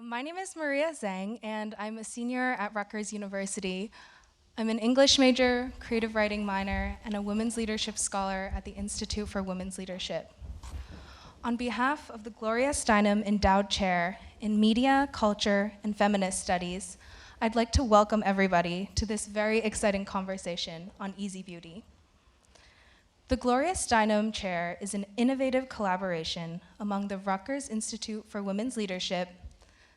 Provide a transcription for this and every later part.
My name is Maria Zhang, and I'm a senior at Rutgers University. I'm an English major, creative writing minor, and a women's leadership scholar at the Institute for Women's Leadership. On behalf of the Gloria Steinem Endowed Chair in Media, Culture, and Feminist Studies, I'd like to welcome everybody to this very exciting conversation on easy beauty. The Gloria Steinem Chair is an innovative collaboration among the Rutgers Institute for Women's Leadership,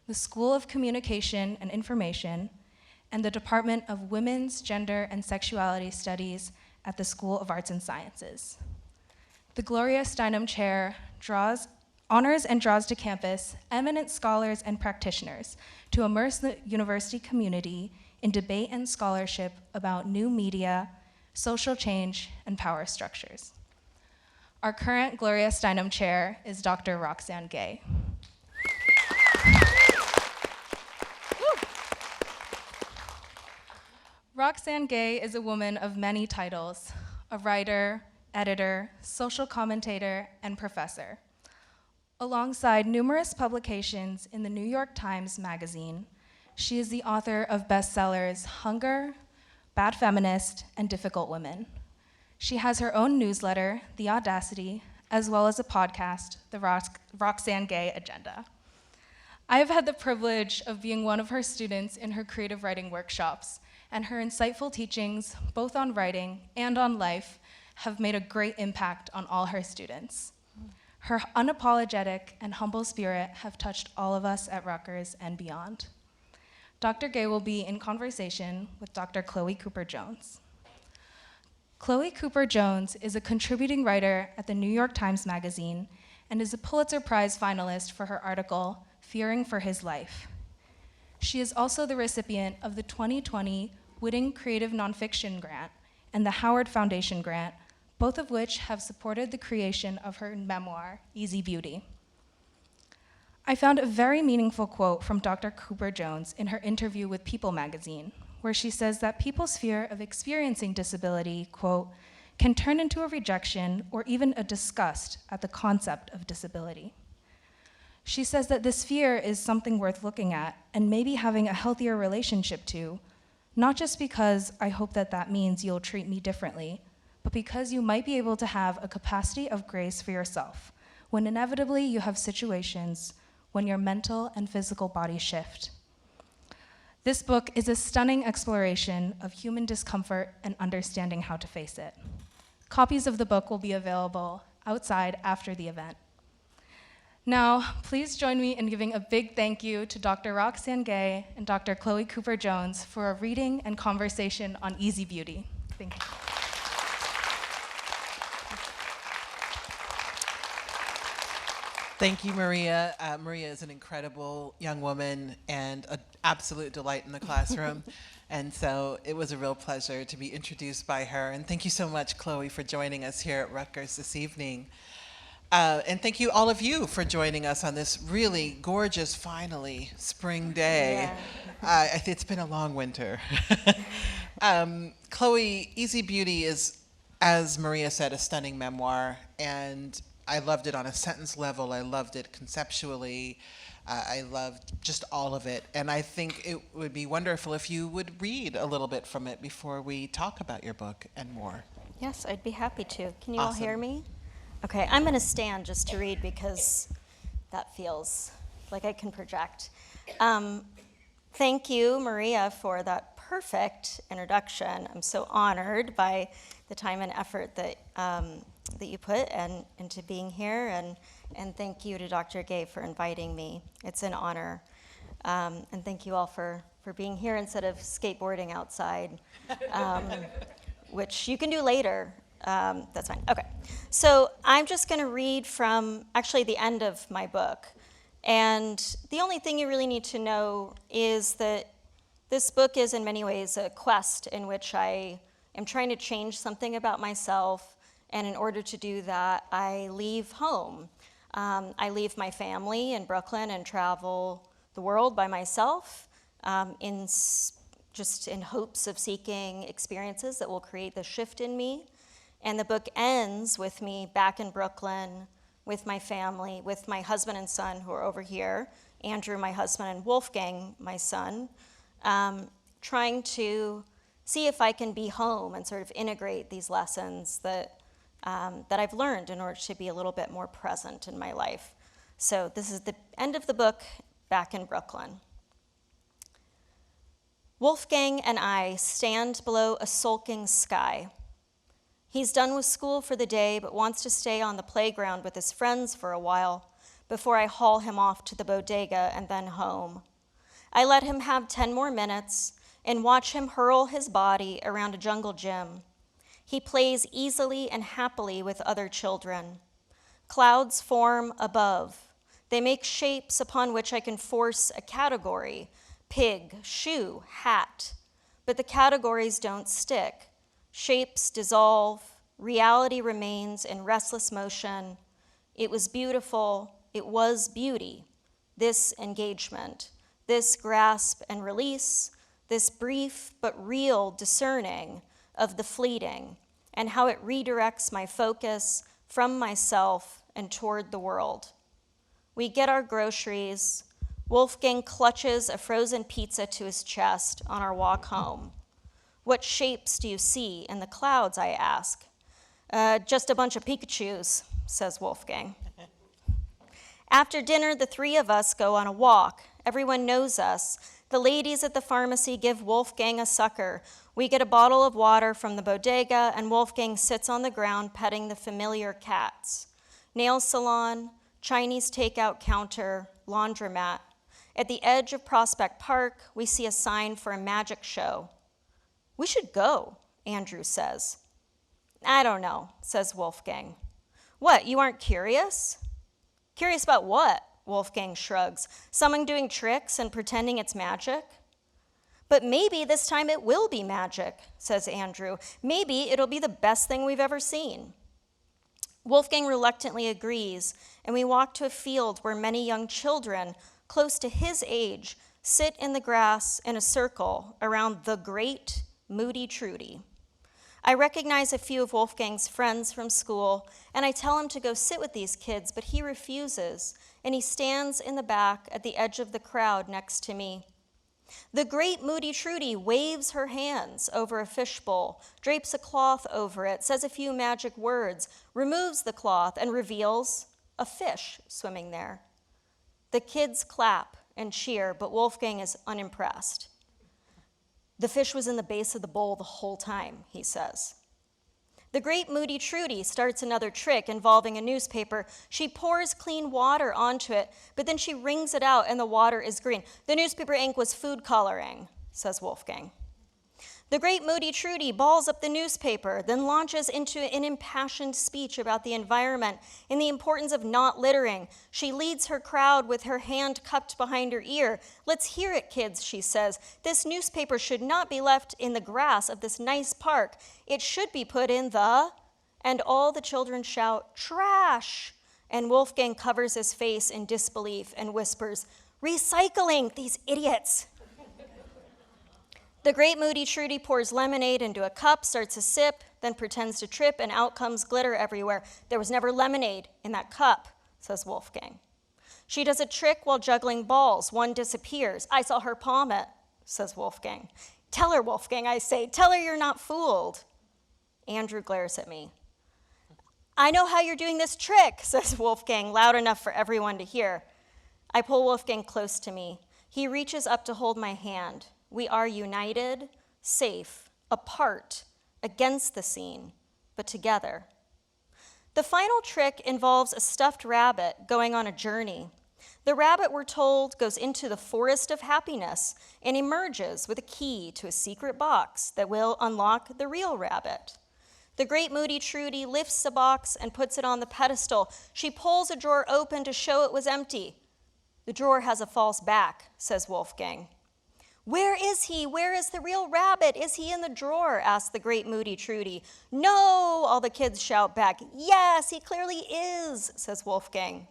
the School of Communication and Information, and the Department of Women's, Gender, and Sexuality Studies at the School of Arts and Sciences. The Gloria Steinem Chair honors and draws to campus eminent scholars and practitioners to immerse the university community in debate and scholarship about new media, social change, and power structures. Our current Gloria Steinem Chair is Dr. Roxane Gay. Roxane Gay is a woman of many titles, a writer, editor, social commentator, and professor. Alongside numerous publications in the New York Times Magazine, she is the author of bestsellers Hunger, Bad Feminist, and Difficult Women. She has her own newsletter, The Audacity, as well as a podcast, The Roxane Gay Agenda. I have had the privilege of being one of her students in her creative writing workshops, and her insightful teachings, both on writing and on life, have made a great impact on all her students. Her unapologetic and humble spirit have touched all of us at Rutgers and beyond. Dr. Gay will be in conversation with Dr. Chloé Cooper Jones. Chloé Cooper Jones is a contributing writer at the New York Times Magazine and is a Pulitzer Prize finalist for her article, Fearing for His Life. She is also the recipient of the 2020 Whitting Creative Nonfiction Grant and the Howard Foundation Grant, both of which have supported the creation of her memoir, Easy Beauty. I found a very meaningful quote from Dr. Cooper Jones in her interview with People magazine, where she says that people's fear of experiencing disability, quote, can turn into a rejection or even a disgust at the concept of disability. She says that this fear is something worth looking at and maybe having a healthier relationship to, not just because I hope that that means you'll treat me differently, but because you might be able to have a capacity of grace for yourself when inevitably you have situations when your mental and physical body shift. This book is a stunning exploration of human discomfort and understanding how to face it. Copies of the book will be available outside after the event. Now, please join me in giving a big thank you to Dr. Roxane Gay and Dr. Chloé Cooper Jones for a reading and conversation on easy beauty. Thank you. Thank you, Maria. Maria is an incredible young woman and an absolute delight in the classroom. And so it was a real pleasure to be introduced by her. And thank you so much, Chloé, for joining us here at Rutgers this evening. And thank you, all of you, for joining us on this really gorgeous, finally, spring day. Yeah. It's been a long winter. Chloé, Easy Beauty is, as Maria said, a stunning memoir. And I loved it on a sentence level. I loved it conceptually. I loved just all of it. And I think it would be wonderful if you would read a little bit from it before we talk about your book and more. Yes, I'd be happy to. Can you Awesome. all hear me? Okay, I'm going to stand just to read because that feels like I can project. Thank you, Maria, for that perfect introduction. I'm so honored by the time and effort that you put into being here, and thank you to Dr. Gay for inviting me. It's an honor. And thank you all for being here instead of skateboarding outside, which you can do later. That's fine. Okay. So I'm just going to read from actually the end of my book. And the only thing you really need to know is that this book is in many ways a quest in which I am trying to change something about myself. And in order to do that, I leave home. I leave my family in Brooklyn and travel the world by myself just in hopes of seeking experiences that will create the shift in me. And the book ends with me back in Brooklyn with my family, with my husband and son who are over here, Andrew, my husband, and Wolfgang, my son, trying to see if I can be home and sort of integrate these lessons that I've learned in order to be a little bit more present in my life. So this is the end of the book, back in Brooklyn. Wolfgang and I stand below a sulking sky. He's done with school for the day, but wants to stay on the playground with his friends for a while before I haul him off to the bodega and then home. I let him have 10 more minutes and watch him hurl his body around a jungle gym. He plays easily and happily with other children. Clouds form above. They make shapes upon which I can force a category: pig, shoe, hat. But the categories don't stick. Shapes dissolve. Reality remains in restless motion. It was beautiful. It was beauty. This engagement, this grasp and release, this brief but real discerning of the fleeting and how it redirects my focus from myself and toward the world. We get our groceries. Wolfgang clutches a frozen pizza to his chest on our walk home. What shapes do you see in the clouds, I ask. Just a bunch of Pikachus, says Wolfgang. After dinner, the three of us go on a walk. Everyone knows us. The ladies at the pharmacy give Wolfgang a sucker. We get a bottle of water from the bodega, and Wolfgang sits on the ground petting the familiar cats. Nail salon, Chinese takeout counter, laundromat. At the edge of Prospect Park, we see a sign for a magic show. We should go, Andrew says. I don't know, says Wolfgang. What, you aren't curious? Curious about what? Wolfgang shrugs. Someone doing tricks and pretending it's magic? But maybe this time it will be magic, says Andrew. Maybe it'll be the best thing we've ever seen. Wolfgang reluctantly agrees, and we walk to a field where many young children, close to his age, sit in the grass in a circle around the great Moody Trudy. I recognize a few of Wolfgang's friends from school, and I tell him to go sit with these kids, but he refuses, and he stands in the back at the edge of the crowd next to me. The great Moody Trudy waves her hands over a fishbowl, drapes a cloth over it, says a few magic words, removes the cloth, and reveals a fish swimming there. The kids clap and cheer, but Wolfgang is unimpressed. The fish was in the base of the bowl the whole time, he says. The great Moody Trudy starts another trick involving a newspaper. She pours clean water onto it, but then she wrings it out and the water is green. The newspaper ink was food coloring, says Wolfgang. The great Moody Trudy balls up the newspaper, then launches into an impassioned speech about the environment and the importance of not littering. She leads her crowd with her hand cupped behind her ear. Let's hear it, kids, she says. This newspaper should not be left in the grass of this nice park. It should be put in the... And all the children shout, trash! And Wolfgang covers his face in disbelief and whispers, recycling, these idiots! The great Moody Trudy pours lemonade into a cup, starts a sip, then pretends to trip, and out comes glitter everywhere. There was never lemonade in that cup, says Wolfgang. She does a trick while juggling balls. One disappears. I saw her palm it, says Wolfgang. Tell her, Wolfgang, I say. Tell her you're not fooled. Andrew glares at me. I know how you're doing this trick, says Wolfgang, loud enough for everyone to hear. I pull Wolfgang close to me. He reaches up to hold my hand. We are united, safe, apart, against the scene, but together. The final trick involves a stuffed rabbit going on a journey. The rabbit, we're told, goes into the forest of happiness and emerges with a key to a secret box that will unlock the real rabbit. The great Moody Trudy lifts the box and puts it on the pedestal. She pulls a drawer open to show it was empty. The drawer has a false back, says Wolfgang. Where is he? Where is the real rabbit? Is he in the drawer? Asks the great Moody Trudy. No, all the kids shout back. Yes, he clearly is, says Wolfgang.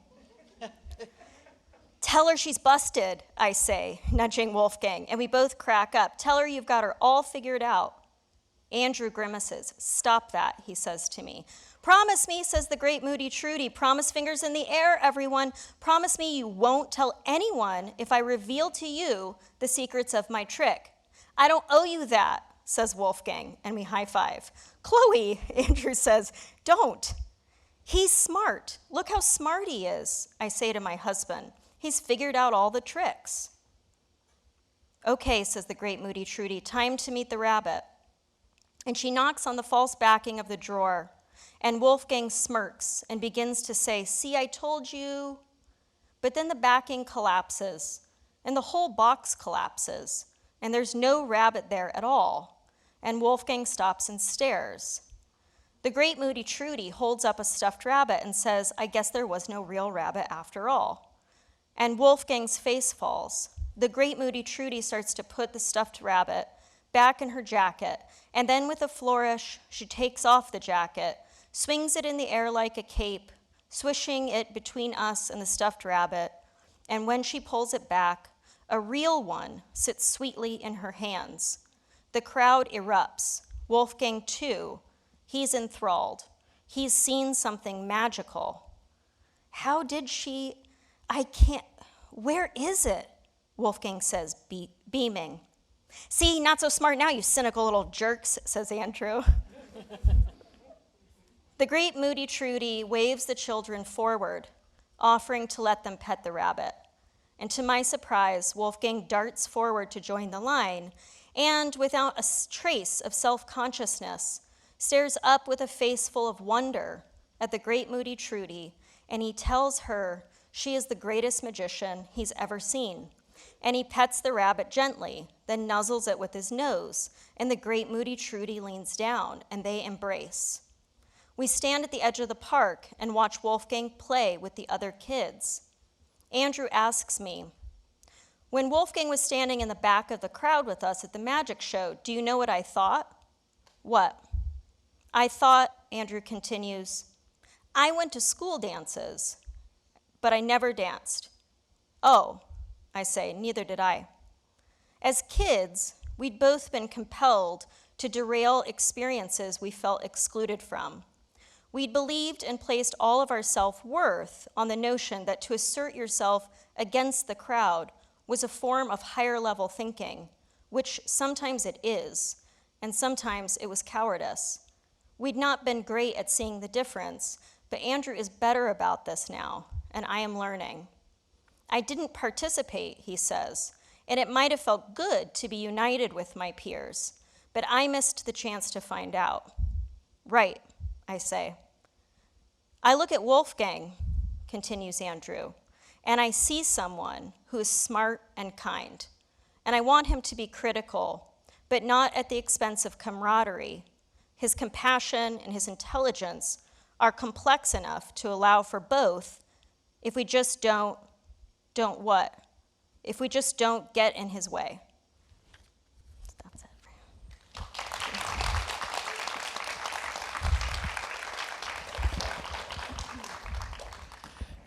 Tell her she's busted, I say, nudging Wolfgang, and we both crack up. Tell her you've got her all figured out. Andrew grimaces. "Stop that," he says to me. "Promise me," says the great moody Trudy. "Promise, fingers in the air, everyone. Promise me you won't tell anyone if I reveal to you the secrets of my trick." "I don't owe you that," says Wolfgang, and we high five. "Chloe," Andrew says, "don't. He's smart. Look how smart he is," I say to my husband. "He's figured out all the tricks." "Okay," says the great moody Trudy, "time to meet the rabbit." And she knocks on the false backing of the drawer, and Wolfgang smirks and begins to say, "See, I told you." But then the backing collapses, and the whole box collapses, and there's no rabbit there at all, and Wolfgang stops and stares. The great moody Trudy holds up a stuffed rabbit and says, "I guess there was no real rabbit after all." And Wolfgang's face falls. The great moody Trudy starts to put the stuffed rabbit back in her jacket, and then with a flourish, she takes off the jacket, swings it in the air like a cape, swishing it between us and the stuffed rabbit, and when she pulls it back, a real one sits sweetly in her hands. The crowd erupts. Wolfgang, too. He's enthralled. He's seen something magical. "How did she? I can't. Where is it?" Wolfgang says, beaming. "See, not so smart now, you cynical little jerks," says Andrew. The great moody Trudy waves the children forward, offering to let them pet the rabbit. And to my surprise, Wolfgang darts forward to join the line, and without a trace of self-consciousness, stares up with a face full of wonder at the great moody Trudy, and he tells her she is the greatest magician he's ever seen. And he pets the rabbit gently, then nuzzles it with his nose, and the great moody Trudy leans down, and they embrace. We stand at the edge of the park and watch Wolfgang play with the other kids. Andrew asks me, "When Wolfgang was standing in the back of the crowd with us at the magic show, do you know what I thought?" "What?" "I thought," Andrew continues, "I went to school dances, but I never danced." "Oh," I say, "neither did I." As kids, we'd both been compelled to derail experiences we felt excluded from. We'd believed and placed all of our self-worth on the notion that to assert yourself against the crowd was a form of higher-level thinking, which sometimes it is, and sometimes it was cowardice. We'd not been great at seeing the difference, but Andrew is better about this now, and I am learning. "I didn't participate," he says, "and it might have felt good to be united with my peers, but I missed the chance to find out." "Right," I say. "I look at Wolfgang," continues Andrew, "and I see someone who is smart and kind, and I want him to be critical, but not at the expense of camaraderie. His compassion and his intelligence are complex enough to allow for both if we just don't what? If we just don't get in his way." That's it.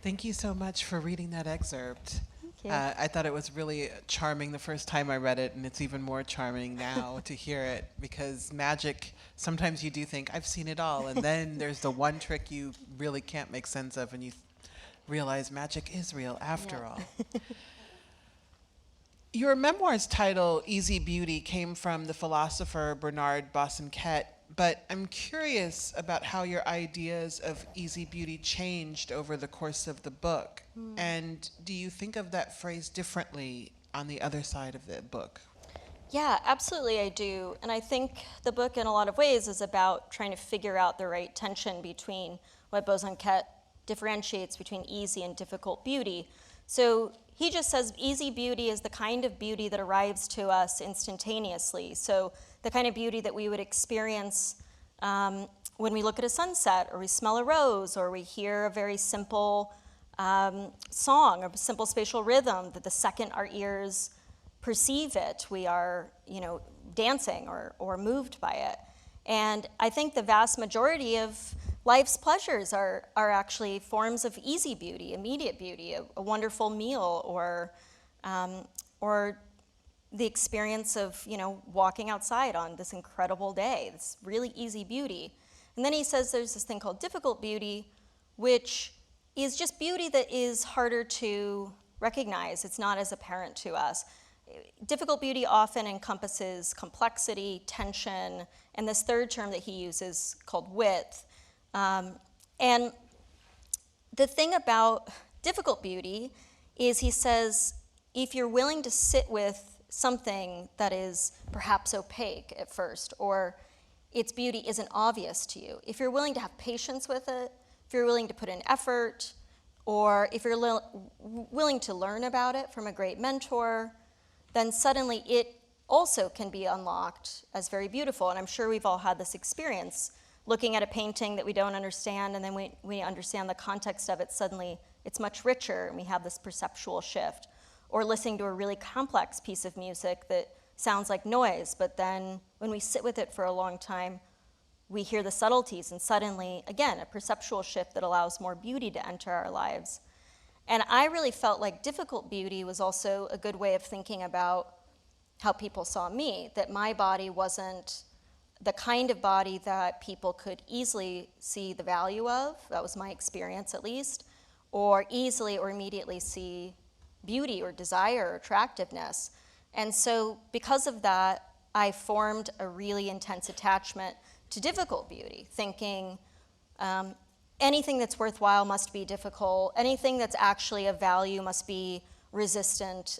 Thank you so much for reading that excerpt. Thank you. I thought it was really charming the first time I read it, and it's even more charming now to hear it, because magic, sometimes you do think, I've seen it all, and then there's the one trick you really can't make sense of, and you realize magic is real after all. Your memoir's title, Easy Beauty, came from the philosopher Bernard Bassenket, but I'm curious about how your ideas of easy beauty changed over the course of the book. And do you think of that phrase differently on the other side of the book? Yeah, absolutely I do. And I think the book in a lot of ways is about trying to figure out the right tension between what Bassenket differentiates between easy and difficult beauty. So he just says easy beauty is the kind of beauty that arrives to us instantaneously. So the kind of beauty that we would experience when we look at a sunset, or we smell a rose, or we hear a very simple song, or a simple spatial rhythm, that the second our ears perceive it, we are, dancing or moved by it. And I think the vast majority of life's pleasures are actually forms of easy beauty, immediate beauty, a wonderful meal, or the experience of, walking outside on this incredible day, this really easy beauty. And then he says there's this thing called difficult beauty, which is just beauty that is harder to recognize. It's not as apparent to us. Difficult beauty often encompasses complexity, tension, and this third term that he uses called width. And the thing about difficult beauty is he says, if you're willing to sit with something that is perhaps opaque at first, or its beauty isn't obvious to you, if you're willing to have patience with it, if you're willing to put in effort, or if you're willing to learn about it from a great mentor, then suddenly it also can be unlocked as very beautiful. And I'm sure we've all had this experience, looking at a painting that we don't understand, and then we understand the context of it, suddenly it's much richer, and we have this perceptual shift. Or listening to a really complex piece of music that sounds like noise, but then when we sit with it for a long time, we hear the subtleties, and suddenly, again, a perceptual shift that allows more beauty to enter our lives. And I really felt like difficult beauty was also a good way of thinking about how people saw me, that my body wasn't the kind of body that people could easily see the value of, that was my experience at least, or easily or immediately see beauty or desire or attractiveness. And so because of that, I formed a really intense attachment to difficult beauty, thinking anything that's worthwhile must be difficult, anything that's actually of value must be resistant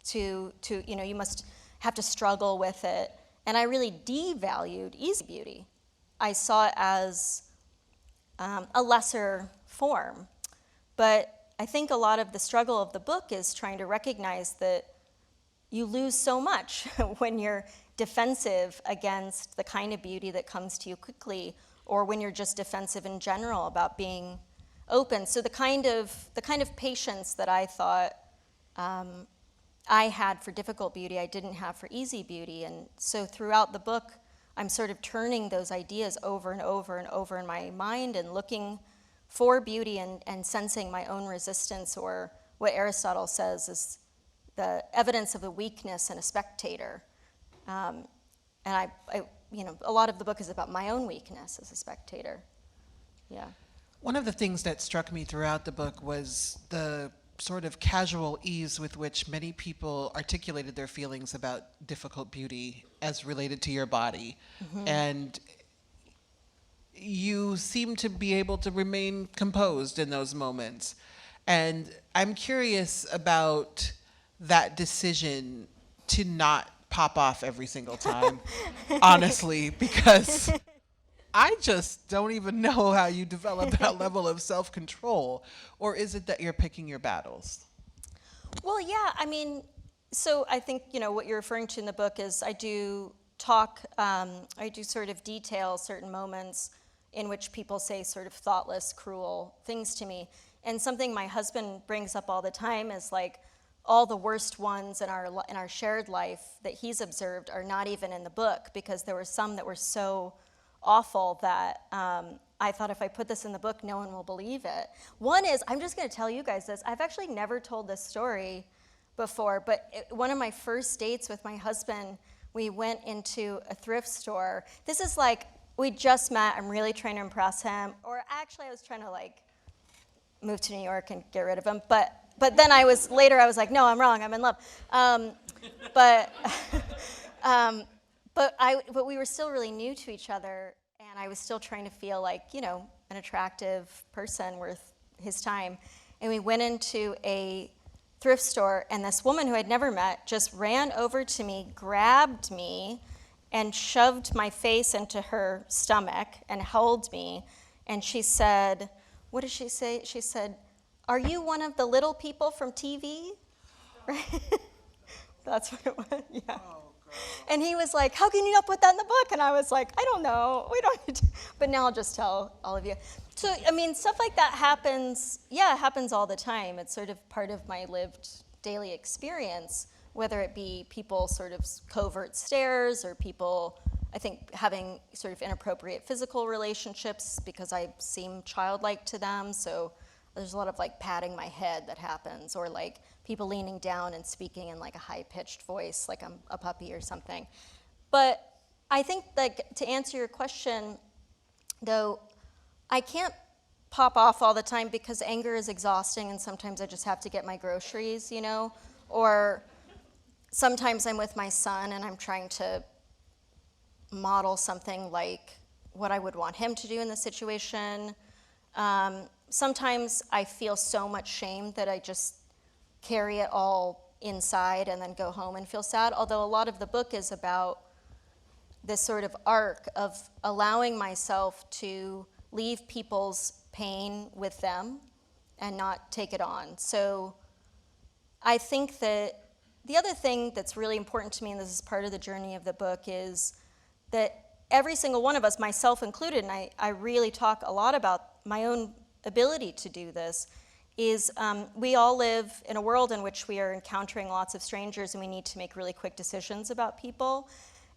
to you must have to struggle with it. And I really devalued easy beauty. I saw it as a lesser form. But I think a lot of the struggle of the book is trying to recognize that you lose so much when you're defensive against the kind of beauty that comes to you quickly, or when you're just defensive in general about being open. So the kind of patience that I thought I had for difficult beauty, I didn't have for easy beauty. And so throughout the book, I'm sort of turning those ideas over and over and over in my mind and looking for beauty and sensing my own resistance, or what Aristotle says is the evidence of a weakness in a spectator. And I a lot of the book is about my own weakness as a spectator. Yeah. One of the things that struck me throughout the book was the sort of casual ease with which many people articulated their feelings about difficult beauty as related to your body. Mm-hmm. And you seem to be able to remain composed in those moments. And I'm curious about that decision to not pop off every single time, honestly, because I just don't even know how you develop that level of self-control. Or is it that you're picking your battles? Well, yeah, I mean, so I think, what you're referring to in the book is I do sort of detail certain moments in which people say sort of thoughtless, cruel things to me. And something my husband brings up all the time is like all the worst ones in our shared life that he's observed are not even in the book, because there were some that were so awful that I thought if I put this in the book, no one will believe it. One is, I'm just going to tell you guys this. I've actually never told this story before, but one of my first dates with my husband, we went into a thrift store. This is like, we just met, I'm really trying to impress him, or actually I was trying to move to New York and get rid of him, but then I was like, no, I'm wrong, I'm in love. But we were still really new to each other, and I was still trying to feel like, an attractive person worth his time. And we went into a thrift store, and this woman who I'd never met just ran over to me, grabbed me, and shoved my face into her stomach and held me. And she said, what did she say? She said, "Are you one of the little people from TV?" Right? That's what it was, yeah. Oh, and he was like, "How can you not put that in the book?" And I was like, "I don't know, we don't need to." But now I'll just tell all of you. So, I mean, stuff like that happens, it happens all the time. It's sort of part of my lived daily experience, whether it be people sort of covert stares, or people, I think, having sort of inappropriate physical relationships because I seem childlike to them. So there's a lot of like patting my head that happens, or like people leaning down and speaking in like a high-pitched voice, like I'm a puppy or something. But I think, like, to answer your question, though, I can't pop off all the time because anger is exhausting, and sometimes I just have to get my groceries, you know? Or sometimes I'm with my son and I'm trying to model something like what I would want him to do in the situation. Sometimes I feel so much shame that I just carry it all inside and then go home and feel sad, although a lot of the book is about this sort of arc of allowing myself to leave people's pain with them and not take it on. So I think that the other thing that's really important to me, and this is part of the journey of the book, is that every single one of us, myself included, and I really talk a lot about my own ability to do this, is we all live in a world in which we are encountering lots of strangers and we need to make really quick decisions about people.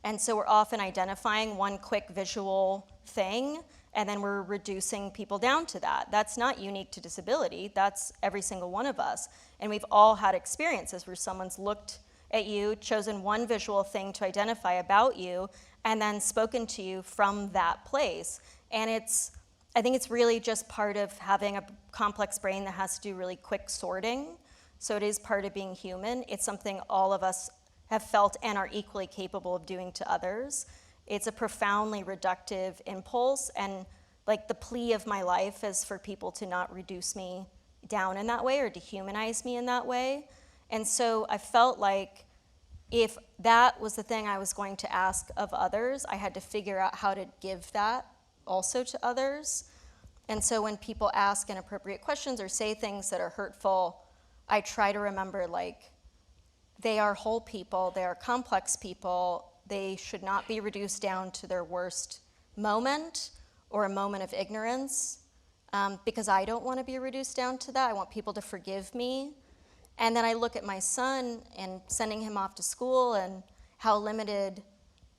And so we're often identifying one quick visual thing and then we're reducing people down to that. That's not unique to disability, that's every single one of us. And we've all had experiences where someone's looked at you, chosen one visual thing to identify about you, and then spoken to you from that place. And I think it's really just part of having a complex brain that has to do really quick sorting. So it is part of being human. It's something all of us have felt and are equally capable of doing to others. It's a profoundly reductive impulse, and like the plea of my life is for people to not reduce me down in that way or dehumanize me in that way. And so I felt like if that was the thing I was going to ask of others, I had to figure out how to give that also to others. And so when people ask inappropriate questions or say things that are hurtful, I try to remember, like, they are whole people, they are complex people, they should not be reduced down to their worst moment or a moment of ignorance, because I don't want to be reduced down to that. I want people to forgive me. And then I look at my son and sending him off to school and how limited,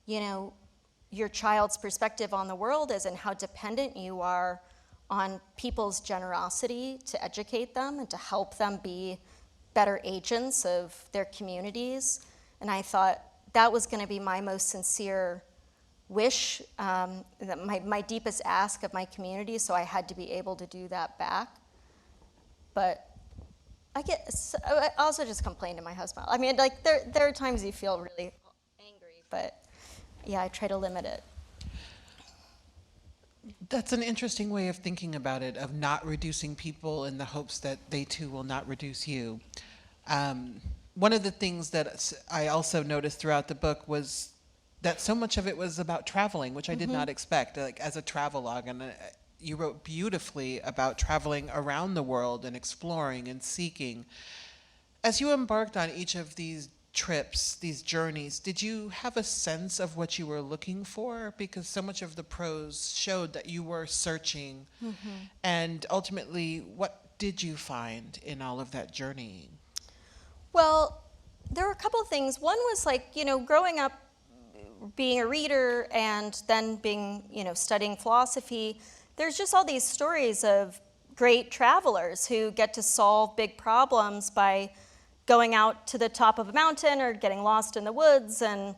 you know, your child's perspective on the world is and how dependent you are on people's generosity to educate them and to help them be better agents of their communities. And I thought that was going to be my most sincere wish, my deepest ask of my community, so I had to be able to do that back. But I also just complain to my husband. I mean, like, there are times you feel really angry, but yeah, I try to limit it. That's an interesting way of thinking about it, of not reducing people in the hopes that they too will not reduce you. One of the things that I also noticed throughout the book was that so much of it was about traveling, which I did not expect, like as a travelogue. And you wrote beautifully about traveling around the world and exploring and seeking. As you embarked on each of these trips, these journeys, did you have a sense of what you were looking for? Because so much of the prose showed that you were searching. And ultimately, what did you find in all of that journeying? Well, there were a couple of things. One was, like, you know, growing up being a reader and then being, you know, studying philosophy, there's just all these stories of great travelers who get to solve big problems by going out to the top of a mountain or getting lost in the woods and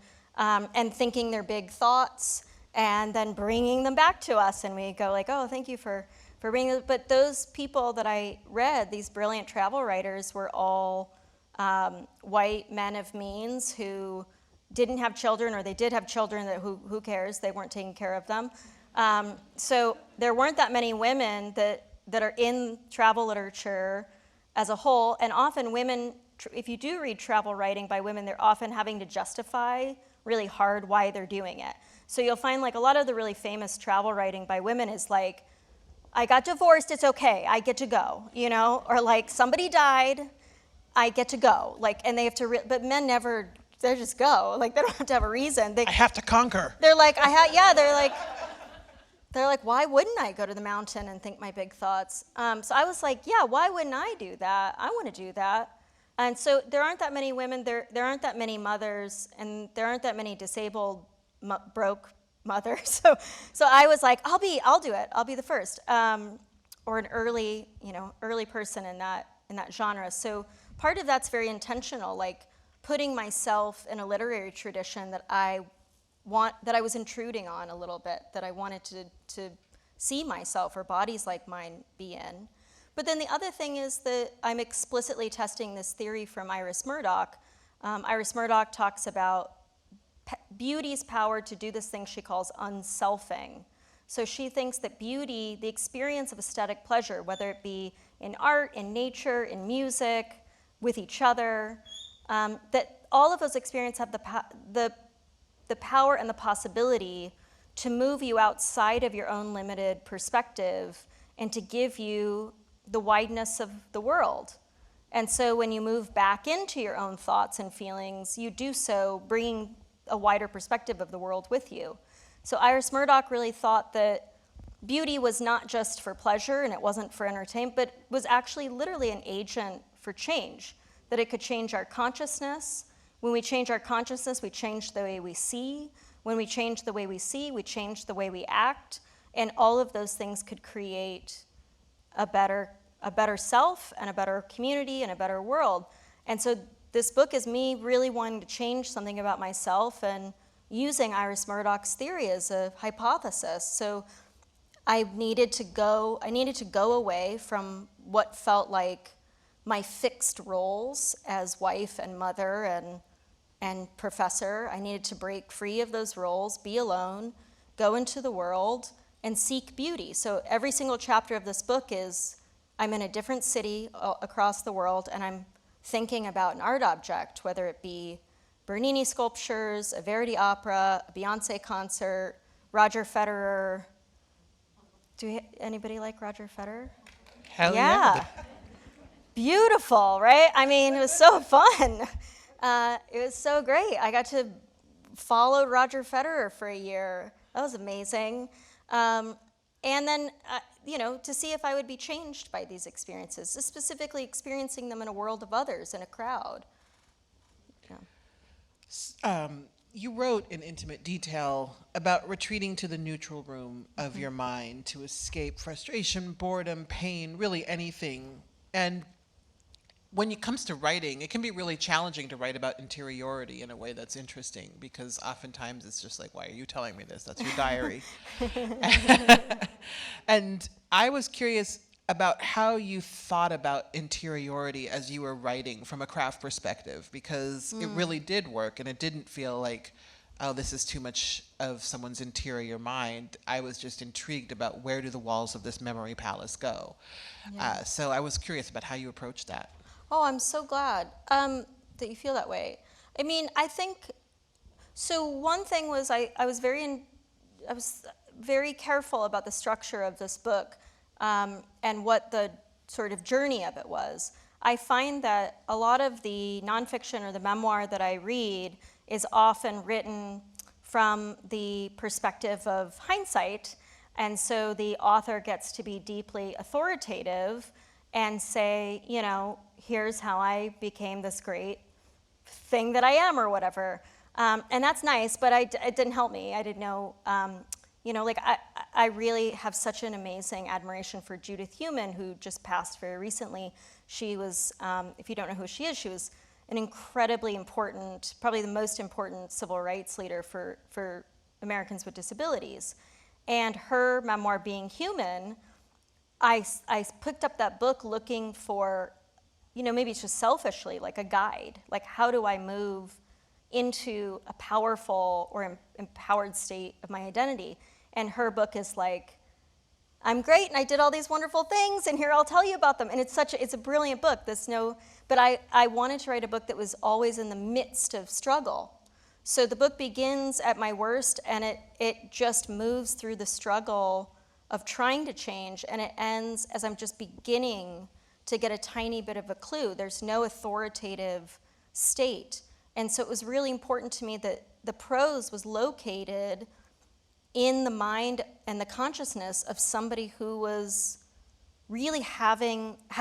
thinking their big thoughts and then bringing them back to us. And we go like, oh, thank you for bringing them. But those people that I read, these brilliant travel writers, were all white men of means who didn't have children, or they did have children that who cares, they weren't taking care of them. So there weren't that many women that are in travel literature as a whole, and often women, if you do read travel writing by women, they're often having to justify really hard why they're doing it. So you'll find, like, a lot of the really famous travel writing by women is like, I got divorced, it's okay, I get to go, you know? Or like, somebody died, I get to go. Like, and they have to, but men never, they just go. Like, they don't have to have a reason. I have to conquer. They're like, they're like, why wouldn't I go to the mountain and think my big thoughts? So I was like, yeah, why wouldn't I do that? I want to do that. And so there aren't that many women, there aren't that many mothers, and there aren't that many disabled, broke mothers. So I was like, I'll do it. I'll be the first. or an early person in that genre. So part of that's very intentional, like putting myself in a literary tradition that I was intruding on a little bit, that I wanted to see myself or bodies like mine be in. But then the other thing is that I'm explicitly testing this theory from Iris Murdoch. Iris Murdoch talks about beauty's power to do this thing she calls unselfing. So she thinks that beauty, the experience of aesthetic pleasure, whether it be in art, in nature, in music, with each other, that all of those experiences have the power and the possibility to move you outside of your own limited perspective and to give you the wideness of the world. And so when you move back into your own thoughts and feelings, you do so bringing a wider perspective of the world with you. So Iris Murdoch really thought that beauty was not just for pleasure and it wasn't for entertainment, but was actually literally an agent for change, that it could change our consciousness. When we change our consciousness, we change the way we see. When we change the way we see, we change the way we act. And all of those things could create a better self and a better community and a better world. And so this book is me really wanting to change something about myself and using Iris Murdoch's theory as a hypothesis. So I needed to go away from what felt like my fixed roles as wife and mother and professor. I needed to break free of those roles, be alone, go into the world, and seek beauty. So every single chapter of this book is I'm in a different city across the world, and I'm thinking about an art object, whether it be Bernini sculptures, a Verdi opera, a Beyonce concert, Roger Federer. Anybody like Roger Federer? Hell yeah. Beautiful, right? I mean, it was so fun. It was so great. I got to follow Roger Federer for a year. That was amazing. And then, to see if I would be changed by these experiences, specifically experiencing them in a world of others, in a crowd. Yeah. You wrote in intimate detail about retreating to the neutral room of your mind to escape frustration, boredom, pain, really anything. And when it comes to writing, it can be really challenging to write about interiority in a way that's interesting, because oftentimes it's just like, why are you telling me this? That's your diary. And I was curious about how you thought about interiority as you were writing from a craft perspective, because it really did work and it didn't feel like, oh, this is too much of someone's interior mind. I was just intrigued about where do the walls of this memory palace go. Yeah. So I was curious about how you approached that. Oh, I'm so glad that you feel that way. I mean, I think, so one thing was I was very careful about the structure of this book and what the sort of journey of it was. I find that a lot of the nonfiction or the memoir that I read is often written from the perspective of hindsight, and so the author gets to be deeply authoritative and say, here's how I became this great thing that I am, or whatever. And that's nice, but it didn't help me. I didn't know, I really have such an amazing admiration for Judith Heumann, who just passed very recently. She was, if you don't know who she was an incredibly important, probably the most important civil rights leader for Americans with disabilities. And her memoir, Being Human, I picked up that book looking for, maybe it's just selfishly, like a guide. Like, how do I move into a powerful or empowered state of my identity? And her book is like, I'm great and I did all these wonderful things and here I'll tell you about them. And it's a brilliant book. But I wanted to write a book that was always in the midst of struggle. So the book begins at my worst and it just moves through the struggle of trying to change, and it ends as I'm just beginning to get a tiny bit of a clue. There's no authoritative state. And so it was really important to me that the prose was located in the mind and the consciousness of somebody who was really had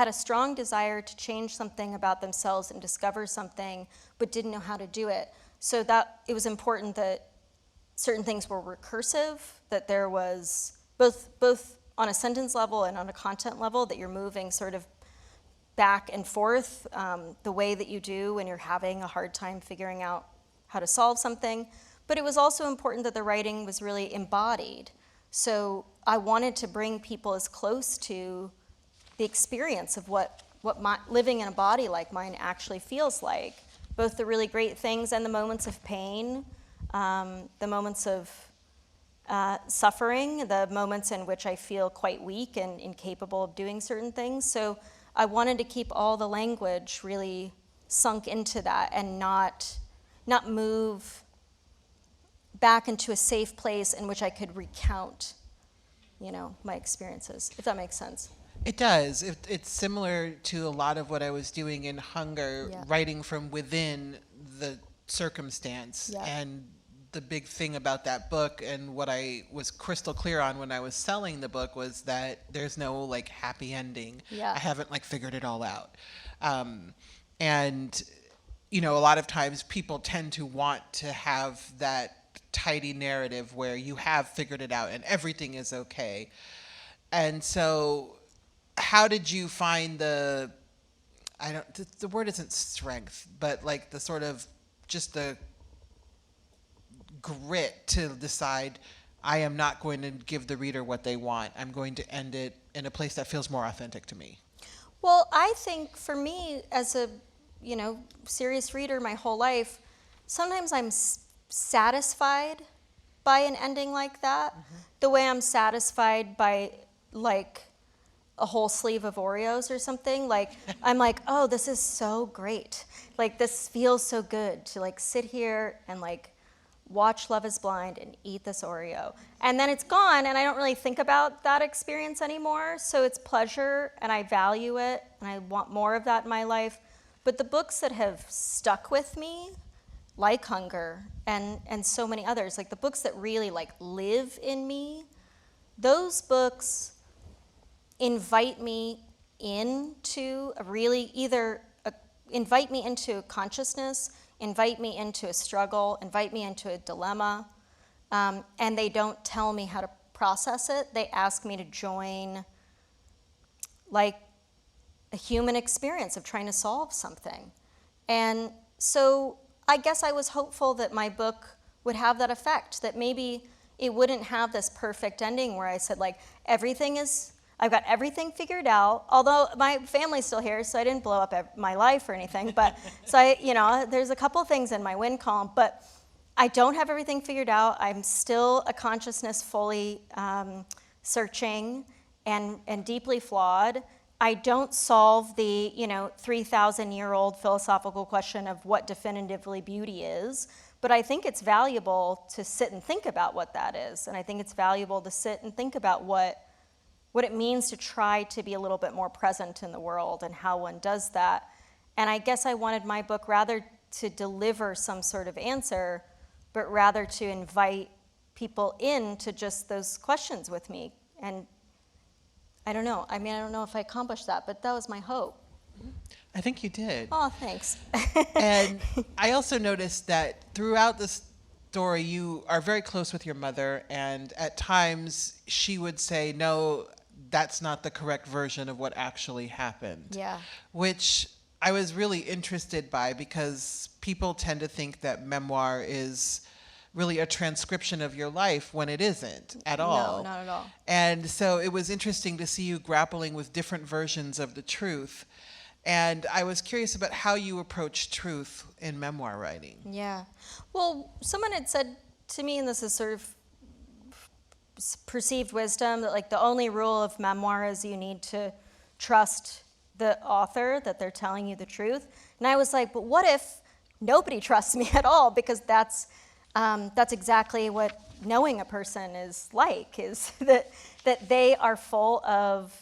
a strong desire to change something about themselves and discover something, but didn't know how to do it. So that it was important that certain things were recursive, that there was both on a sentence level and on a content level, that you're moving sort of back and forth the way that you do when you're having a hard time figuring out how to solve something. But it was also important that the writing was really embodied. So I wanted to bring people as close to the experience of what living in a body like mine actually feels like, both the really great things and the moments of pain, the moments of suffering, the moments in which I feel quite weak and incapable of doing certain things. So I wanted to keep all the language really sunk into that and not move back into a safe place in which I could recount, my experiences, if that makes sense. It does. It's similar to a lot of what I was doing in Hunger, Yeah. writing from within the circumstance. Yeah. And the big thing about that book, and what I was crystal clear on when I was selling the book, was that there's no like happy ending. Yeah. I haven't like figured it all out. And a lot of times people tend to want to have that tidy narrative where you have figured it out and everything is okay. And so how did you find the word isn't strength, but like the sort of just the grit to decide, I am not going to give the reader what they want. I'm going to end it in a place that feels more authentic to me. Well, I think for me, as a serious reader my whole life, sometimes I'm satisfied by an ending like that, the way I'm satisfied by like a whole sleeve of Oreos or something. Like I'm like, oh, this is so great. Like this feels so good to like sit here and like watch Love is Blind and eat this Oreo. And then it's gone and I don't really think about that experience anymore. So it's pleasure and I value it and I want more of that in my life. But the books that have stuck with me, like Hunger and so many others, like the books that really like live in me, those books invite me into invite me into consciousness, invite me into a struggle, invite me into a dilemma, and they don't tell me how to process it. They ask me to join like a human experience of trying to solve something. And so I guess I was hopeful that my book would have that effect, that maybe it wouldn't have this perfect ending where I said like, I've got everything figured out, although my family's still here, so I didn't blow up my life or anything, but so there's a couple things in my win column, but I don't have everything figured out. I'm still a consciousness fully searching and deeply flawed. I don't solve the 3,000-year-old philosophical question of what definitively beauty is, but I think it's valuable to sit and think about what that is, and I think it's valuable to sit and think about what it means to try to be a little bit more present in the world and how one does that. And I guess I wanted my book rather to deliver some sort of answer, but rather to invite people into just those questions with me. And I don't know. I don't know if I accomplished that, but that was my hope. I think you did. Oh, thanks. And I also noticed that throughout the story, you are very close with your mother, and at times she would say, no, that's not the correct version of what actually happened. Yeah. Which I was really interested by, because people tend to think that memoir is really a transcription of your life when it isn't at all. No, not at all. And so it was interesting to see you grappling with different versions of the truth. And I was curious about how you approach truth in memoir writing. Yeah. Well, someone had said to me, and this is sort of perceived wisdom, that like the only rule of memoir is you need to trust the author, that they're telling you the truth. And I was like, but what if nobody trusts me at all? Because that's exactly what knowing a person is like, is that they are full of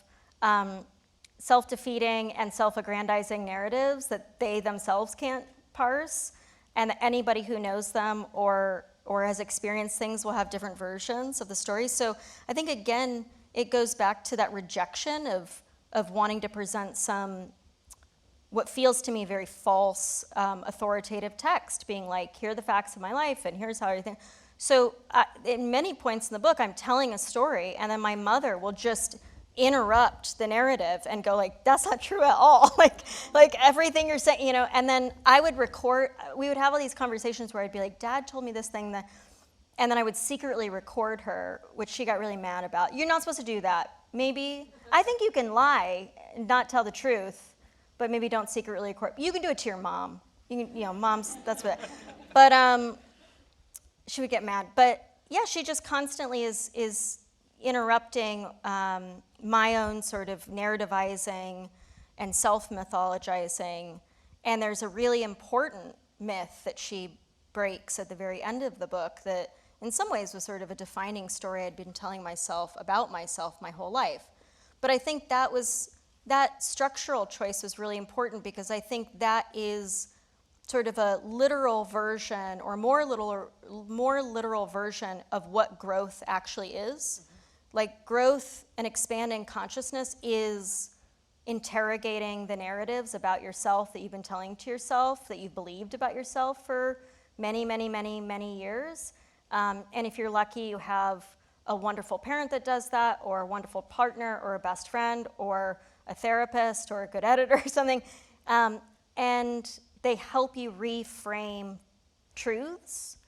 self-defeating and self-aggrandizing narratives that they themselves can't parse, and that anybody who knows them or has experienced things will have different versions of the story. So I think, again, it goes back to that rejection of wanting to present what feels to me very false authoritative text, being like, here are the facts of my life and here's how everything. So in many points in the book, I'm telling a story, and then my mother will just interrupt the narrative and go like, that's not true at all. like everything you're saying, you know, and then I would record, we would have all these conversations where I'd be like, Dad told me this thing that, and then I would secretly record her, which she got really mad about. You're not supposed to do that. Maybe, I think you can lie and not tell the truth, but maybe don't secretly record. You can do it to your mom. You can, you know, moms, that's what, but she would get mad. But yeah, she just constantly is interrupting my own sort of narrativizing and self-mythologizing. And there's a really important myth that she breaks at the very end of the book that in some ways was sort of a defining story I'd been telling myself about myself my whole life. But I think that structural choice was really important because I think that is sort of a literal version or more literal version of what growth actually is. Like growth and expanding consciousness is interrogating the narratives about yourself that you've been telling to yourself, that you've believed about yourself for many, many, many, many years. And if you're lucky, you have a wonderful parent that does that, or a wonderful partner, or a best friend, or a therapist, or a good editor or something. And they help you reframe truths,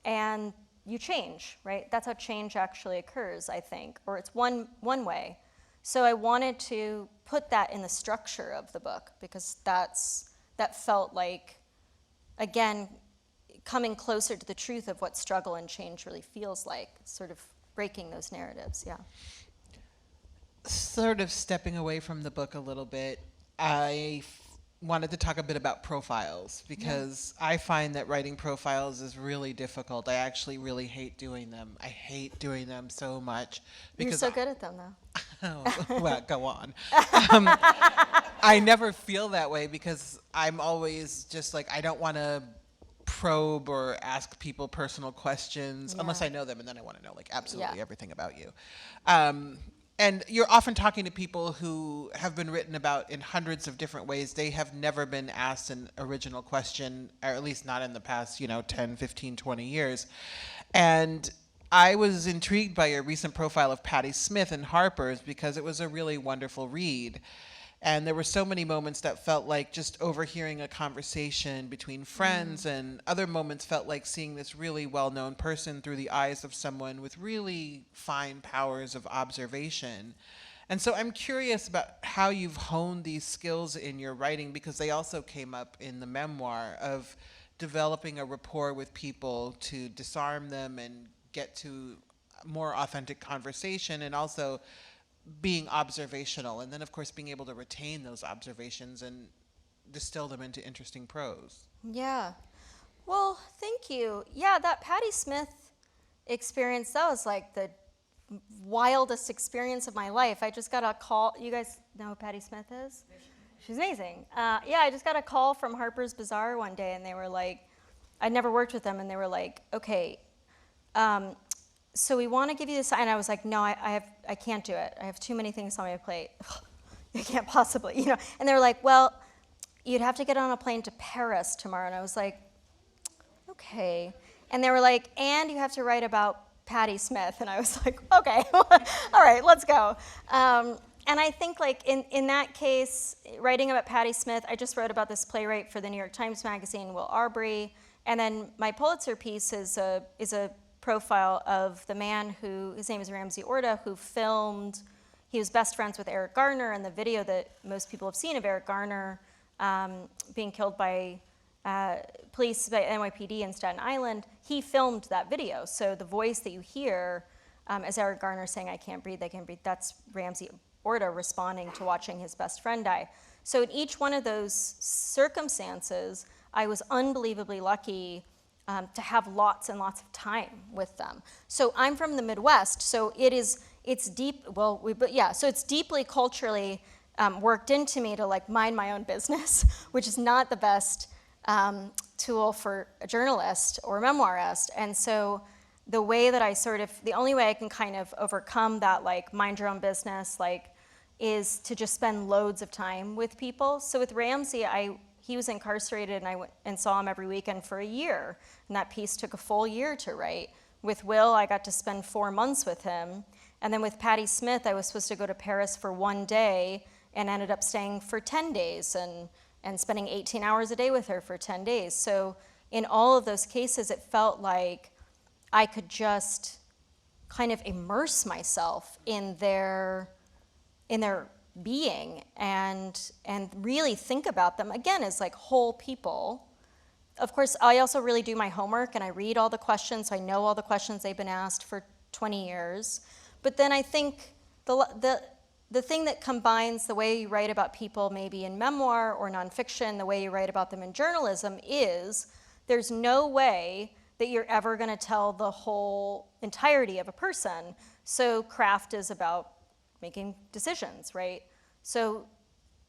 and you change, right? That's how change actually occurs, I think, or it's one way. So I wanted to put that in the structure of the book because that felt like, again, coming closer to the truth of what struggle and change really feels like, sort of breaking those narratives, yeah. Sort of stepping away from the book a little bit, I wanted to talk a bit about profiles because I find that writing profiles is really difficult. I actually really hate doing them. I hate doing them so much. You're so good at them, though. Oh, well, go on. I never feel that way because I'm always just like, I don't want to probe or ask people personal questions unless I know them, and then I want to know like absolutely everything about you. And you're often talking to people who have been written about in hundreds of different ways. They have never been asked an original question, or at least not in the past, 10, 15, 20 years. And I was intrigued by your recent profile of Patti Smith in Harper's because it was a really wonderful read. And there were so many moments that felt like just overhearing a conversation between friends, and other moments felt like seeing this really well-known person through the eyes of someone with really fine powers of observation. And so I'm curious about how you've honed these skills in your writing, because they also came up in the memoir of developing a rapport with people to disarm them and get to more authentic conversation, and also being observational, and then of course being able to retain those observations and distill them into interesting prose. Yeah. Well, thank you. Yeah, that Patti Smith experience, that was like the wildest experience of my life. I just got a call. You guys know who Patti Smith is? She's amazing. Yeah, I just got a call from Harper's Bazaar one day, and they were like, I'd never worked with them, and they were like, okay, so we want to give you this, and I was like, no, I can't do it. I have too many things on my plate. I can't possibly, And they were like, well, you'd have to get on a plane to Paris tomorrow. And I was like, okay. And they were like, and you have to write about Patti Smith. And I was like, okay, all right, let's go. And I think like in that case, writing about Patti Smith, I just wrote about this playwright for the New York Times Magazine, Will Arbery. And then my Pulitzer piece is a profile of the man who, his name is Ramsey Orta, who filmed, he was best friends with Eric Garner, and the video that most people have seen of Eric Garner being killed by police, by NYPD in Staten Island, he filmed that video. So the voice that you hear as Eric Garner saying, I can't breathe, that's Ramsey Orta responding to watching his best friend die. So in each one of those circumstances, I was unbelievably lucky to have lots and lots of time with them. So I'm from the Midwest, so it's deeply culturally worked into me to like mind my own business, which is not the best tool for a journalist or a memoirist. And so the way that the only way I can kind of overcome that like mind your own business is to just spend loads of time with people. So with Ramsey, he was incarcerated, and I went and saw him every weekend for a year. And that piece took a full year to write. With Will, I got to spend 4 months with him. And then with Patti Smith, I was supposed to go to Paris for 1 day and ended up staying for 10 days and spending 18 hours a day with her for 10 days. So in all of those cases, it felt like I could just kind of immerse myself in their being and really think about them, again, as like whole people. Of course, I also really do my homework and I read all the questions, so I know all the questions they've been asked for 20 years. But then I think the thing that combines the way you write about people maybe in memoir or nonfiction, the way you write about them in journalism, is there's no way that you're ever going to tell the whole entirety of a person. So craft is about making decisions, right? So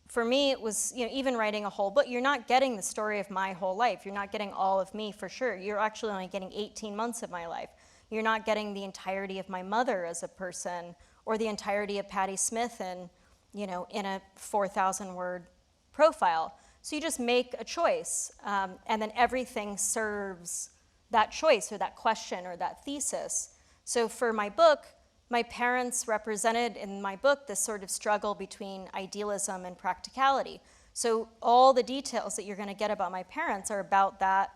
for me, it was, even writing a whole book, you're not getting the story of my whole life. You're not getting all of me for sure. You're actually only getting 18 months of my life. You're not getting the entirety of my mother as a person or the entirety of Patti Smith in a 4,000 word profile. So you just make a choice, and then everything serves that choice or that question or that thesis. So for my book, my parents represented in my book this sort of struggle between idealism and practicality. So all the details that you're going to get about my parents are about that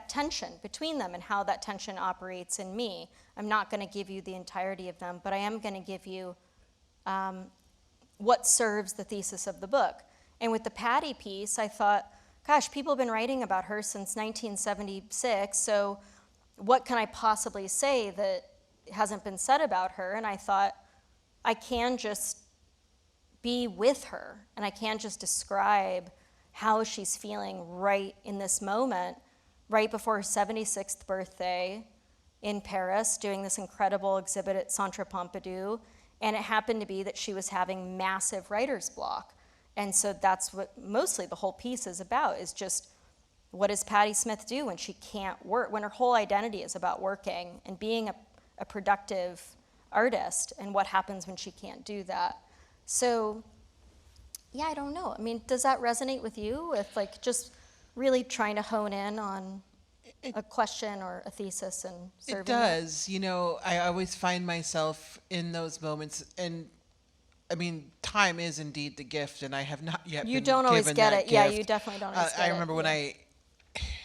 tension between them and how that tension operates in me. I'm not going to give you the entirety of them, but I am going to give you what serves the thesis of the book. And with the Patti piece, I thought, gosh, people have been writing about her since 1976, so what can I possibly say that hasn't been said about her? And I thought, I can just be with her, and I can just describe how she's feeling right in this moment, right before her 76th birthday in Paris, doing this incredible exhibit at Centre Pompidou, and it happened to be that she was having massive writer's block. And so that's what mostly the whole piece is about, is just what does Patti Smith do when she can't work, when her whole identity is about working and being a productive artist, and what happens when she can't do that. So, yeah, I don't know. I mean, does that resonate with you, with like just really trying to hone in on a question or a thesis and serving It does. I always find myself in those moments, and I mean, time is indeed the gift, and I have not yet You been don't always given get that it. Yeah, gift. you definitely don't always get it. I remember when I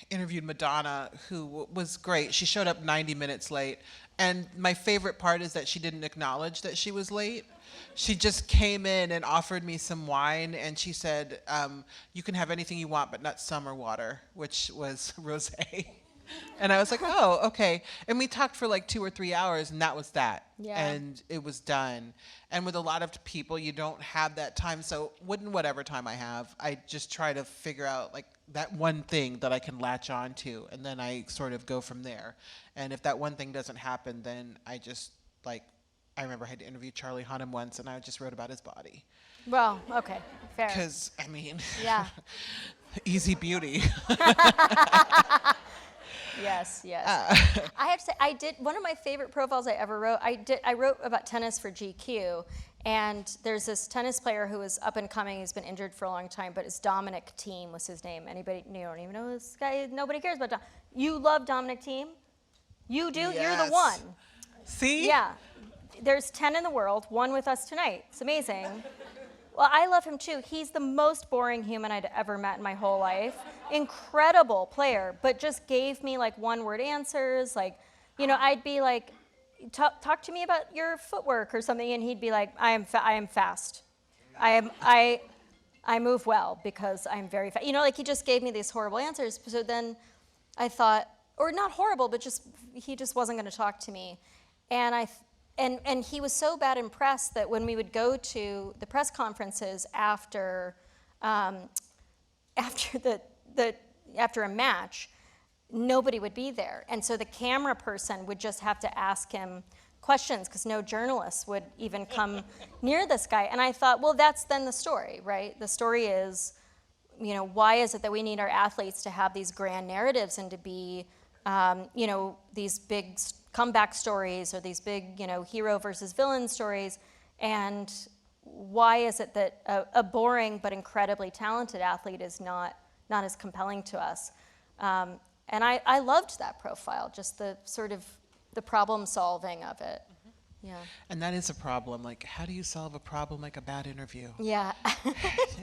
interviewed Madonna, who was great. She showed up 90 minutes late, and my favorite part is that she didn't acknowledge that she was late. She just came in and offered me some wine, and she said, you can have anything you want, but not summer water, which was rosé. And I was like, oh, okay. And we talked for like 2 or 3 hours, and that was that. Yeah. And it was done. And with a lot of people, you don't have that time. So whatever time I have, I just try to figure out like that one thing that I can latch on to, and then I sort of go from there. And if that one thing doesn't happen, then I just I remember I had to interview Charlie Hunnam once, and I just wrote about his body. Well, okay, fair. Because, I mean, Yeah. easy beauty. Yes. I have to say, I did, one of my favorite profiles I ever wrote, I wrote about tennis for GQ, and there's this tennis player who was up and coming, who's been injured for a long time, but it's Dominic Thiem was his name. Anybody, you don't even know this guy, nobody cares about Dominic. You love Dominic Thiem? You do? Yes. You're the one. See? Yeah. There's 10 in the world, one with us tonight. It's amazing. Well, I love him too. He's the most boring human I'd ever met in my whole life. Incredible player, but just gave me like one-word answers. Like, I'd be like, talk to me about your footwork or something, and he'd be like, I am fast. I move well because I'm very fast. He just gave me these horrible answers. So then I thought, or not horrible, but he just wasn't going to talk to me. And he was so bad impressed that when we would go to the press conferences after a match, nobody would be there. And so the camera person would just have to ask him questions because no journalists would even come near this guy. And I thought, well, that's then the story, right? The story is, why is it that we need our athletes to have these grand narratives and to be, these big comeback stories or these big, hero versus villain stories, and why is it that a boring but incredibly talented athlete is not as compelling to us? And I loved that profile, just the sort of the problem solving of it. Yeah. And that is a problem. Like, how do you solve a problem like a bad interview? Yeah.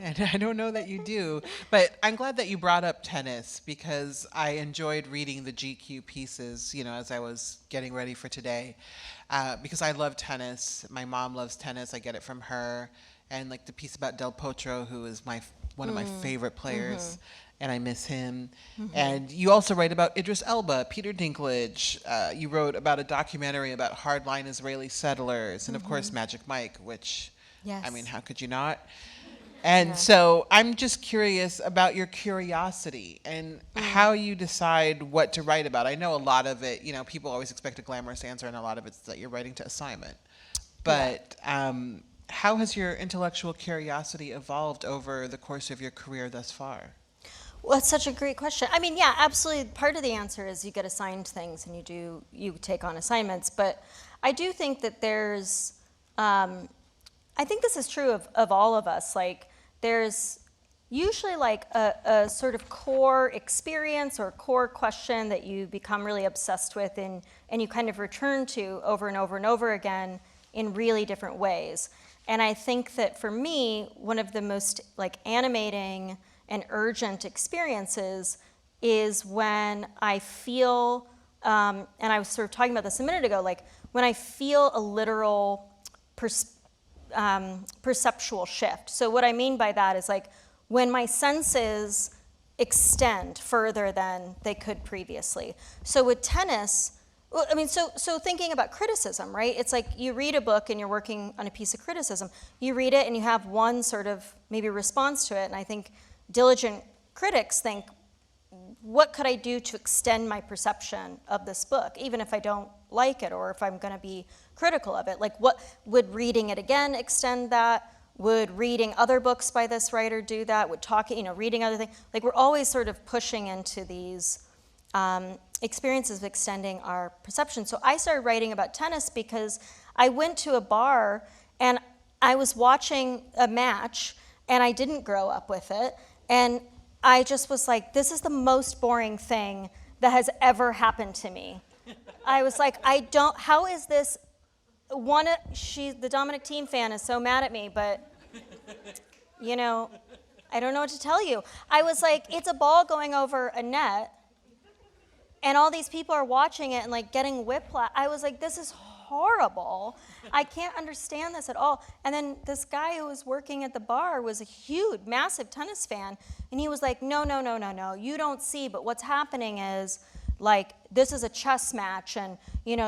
And I don't know that you do. But I'm glad that you brought up tennis, because I enjoyed reading the GQ pieces, as I was getting ready for today. Because I love tennis. My mom loves tennis. I get it from her. And like the piece about Del Potro, who is one of my favorite players. And I miss him. And you also write about Idris Elba, Peter Dinklage. You wrote about a documentary about hardline Israeli settlers, and of course Magic Mike, which, Yes. I mean, how could you not? And so I'm just curious about your curiosity and how you decide what to write about. I know a lot of it, people always expect a glamorous answer, and a lot of it's that you're writing to assignment. But how has your intellectual curiosity evolved over the course of your career thus far? Well, that's such a great question. I mean, yeah, absolutely. Part of the answer is you get assigned things and you take on assignments. But I do think that there's, I think this is true of all of us. Like, there's usually like a sort of core experience or core question that you become really obsessed with and you kind of return to over and over and over again in really different ways. And I think that for me, one of the most like animating and urgent experiences is when I feel, and I was sort of talking about this a minute ago, like when I feel a literal perceptual shift. So what I mean by that is like when my senses extend further than they could previously. So with tennis, well, I mean, so thinking about criticism, right? It's like you read a book and you're working on a piece of criticism. You read it and you have one sort of maybe response to it, and I think diligent critics think, what could I do to extend my perception of this book, even if I don't like it or if I'm going to be critical of it? Like, what would reading it again extend that? Would reading other books by this writer do that? Would talking, reading other things? Like, we're always sort of pushing into these experiences of extending our perception. So I started writing about tennis because I went to a bar and I was watching a match and I didn't grow up with it. And I just was like, this is the most boring thing that has ever happened to me. I was like, how is this, the Dominic Thiem fan is so mad at me, but, I don't know what to tell you. I was like, it's a ball going over a net, and all these people are watching it and like getting whiplash. I was like, this is horrible. I can't understand this at all. And then this guy who was working at the bar was a huge, massive tennis fan. And he was like, no, you don't see. But what's happening is, like, this is a chess match. And,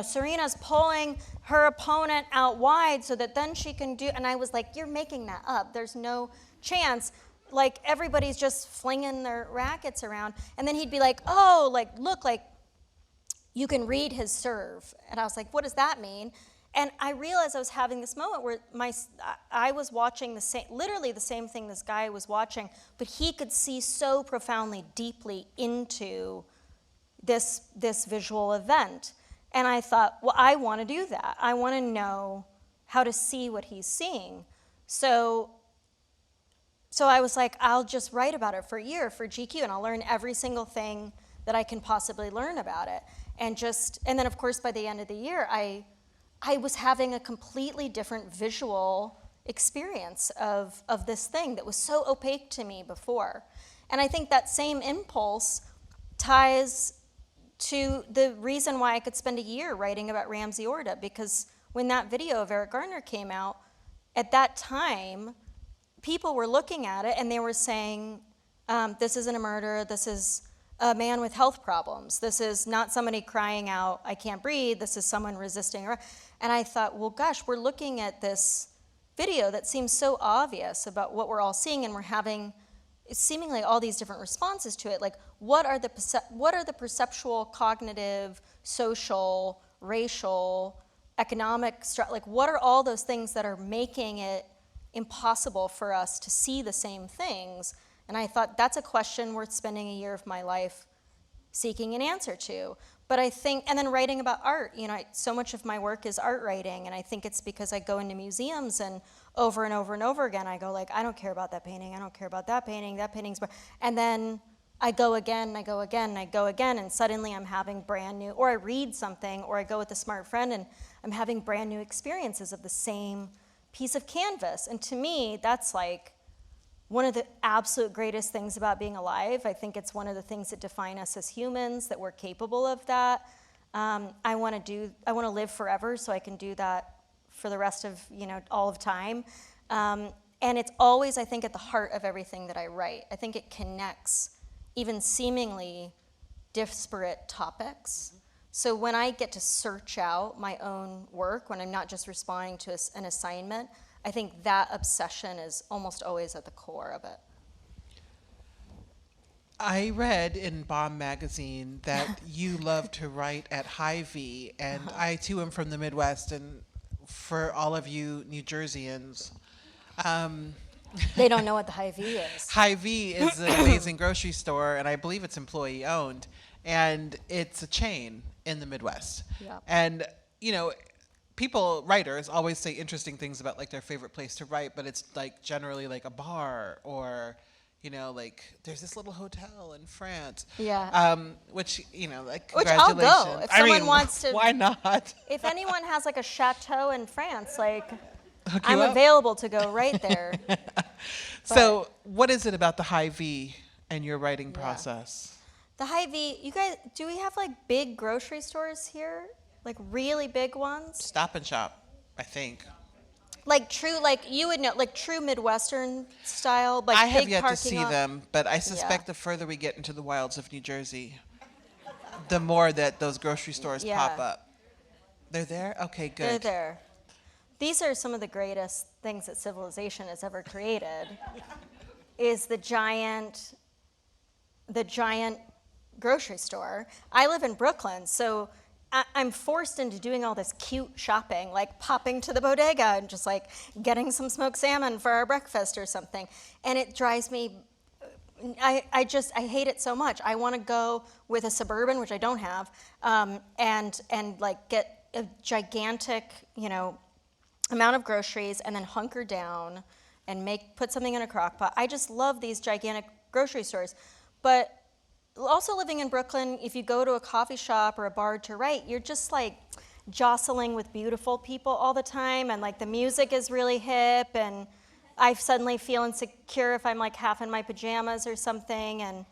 Serena's pulling her opponent out wide so that then she can do. And I was like, you're making that up. There's no chance. Like, everybody's just flinging their rackets around. And then he'd be like, oh, like, look, like, you can read his serve. And I was like, what does that mean? And I realized I was having this moment where I was watching literally the same thing this guy was watching, but he could see so profoundly, deeply into this visual event. And I thought, well, I want to do that. I want to know how to see what he's seeing. So I was like, I'll just write about it for a year for GQ, and I'll learn every single thing that I can possibly learn about it. And then, of course, by the end of the year, I was having a completely different visual experience of this thing that was so opaque to me before. And I think that same impulse ties to the reason why I could spend a year writing about Ramsey Orta, because when that video of Eric Garner came out, at that time, people were looking at it and they were saying, this isn't a murder, this is a man with health problems. This is not somebody crying out, I can't breathe, this is someone resisting. And I thought, well, gosh, we're looking at this video that seems so obvious about what we're all seeing, and we're having seemingly all these different responses to it. Like, what are the perceptual, cognitive, social, racial, economic, like, what are all those things that are making it impossible for us to see the same things? And I thought, that's a question worth spending a year of my life seeking an answer to. But I think, and then writing about art, so much of my work is art writing, and I think it's because I go into museums and over and over and over again, I go like, I don't care about that painting, I don't care about that painting, that painting's, and then I go again, and I go again, and I go again, and suddenly I'm having brand new, or I read something, or I go with a smart friend, and I'm having brand new experiences of the same piece of canvas. And to me, that's like one of the absolute greatest things about being alive. I think it's one of the things that define us as humans, that we're capable of that. I want to live forever, so I can do that for the rest of, all of time. And it's always, I think, at the heart of everything that I write. I think it connects even seemingly disparate topics. So when I get to search out my own work, when I'm not just responding to an assignment, I think that obsession is almost always at the core of it. I read in Bomb magazine that you love to write at Hy-Vee, and I too am from the Midwest, and for all of you New Jerseyans, They don't know what the Hy-Vee is. Hy-Vee is an amazing grocery store, and I believe it's employee owned, and it's a chain in the Midwest. Yep. And writers always say interesting things about like their favorite place to write, but it's like generally like a bar or like there's this little hotel in France. Yeah. Which like Which I'll congratulations. go if someone wants to. Why not? If anyone has like a chateau in France, like Hook you I'm up? available to go right there. So what is it about the Hy-Vee and your writing process? The Hy-Vee, you guys, do we have like big grocery stores here? Like really big ones? Stop and Shop, I think. Like true, like you would know, like true Midwestern style, like I big have yet to parking see lot. them, but I suspect the further we get into the wilds of New Jersey, the more that those grocery stores pop up. They're there? Okay, good. They're there. These are some of the greatest things that civilization has ever created, is the giant grocery store. I live in Brooklyn, so I'm forced into doing all this cute shopping, like popping to the bodega and just like getting some smoked salmon for our breakfast or something. And it drives me, I hate it so much. I want to go with a Suburban, which I don't have, and like get a gigantic, amount of groceries and then hunker down and put something in a crock pot. I just love these gigantic grocery stores. But also living in Brooklyn, if you go to a coffee shop or a bar to write, you're just like jostling with beautiful people all the time, and like the music is really hip, and I suddenly feel insecure if I'm like half in my pajamas or something, and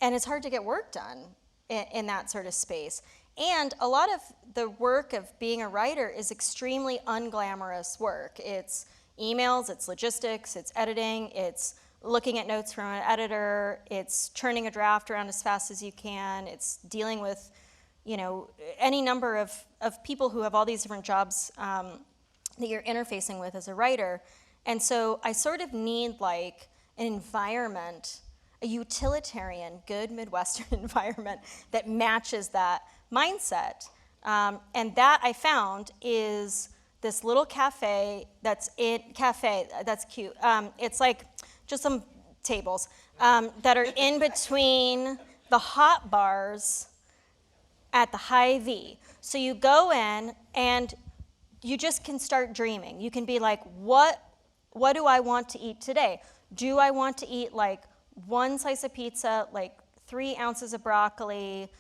it's hard to get work done in that sort of space. And a lot of the work of being a writer is extremely unglamorous work. It's emails, it's logistics, it's editing, it's looking at notes from an editor, it's turning a draft around as fast as you can, it's dealing with, any number of people who have all these different jobs that you're interfacing with as a writer. And so I sort of need like an environment, a utilitarian, good Midwestern environment that matches that mindset. And that I found is this little cafe that's cute. It's like just some tables that are in between the hot bars at the Hy-Vee. So you go in and you just can start dreaming. You can be like, what do I want to eat today? Do I want to eat like one slice of pizza, like 3 ounces of broccoli,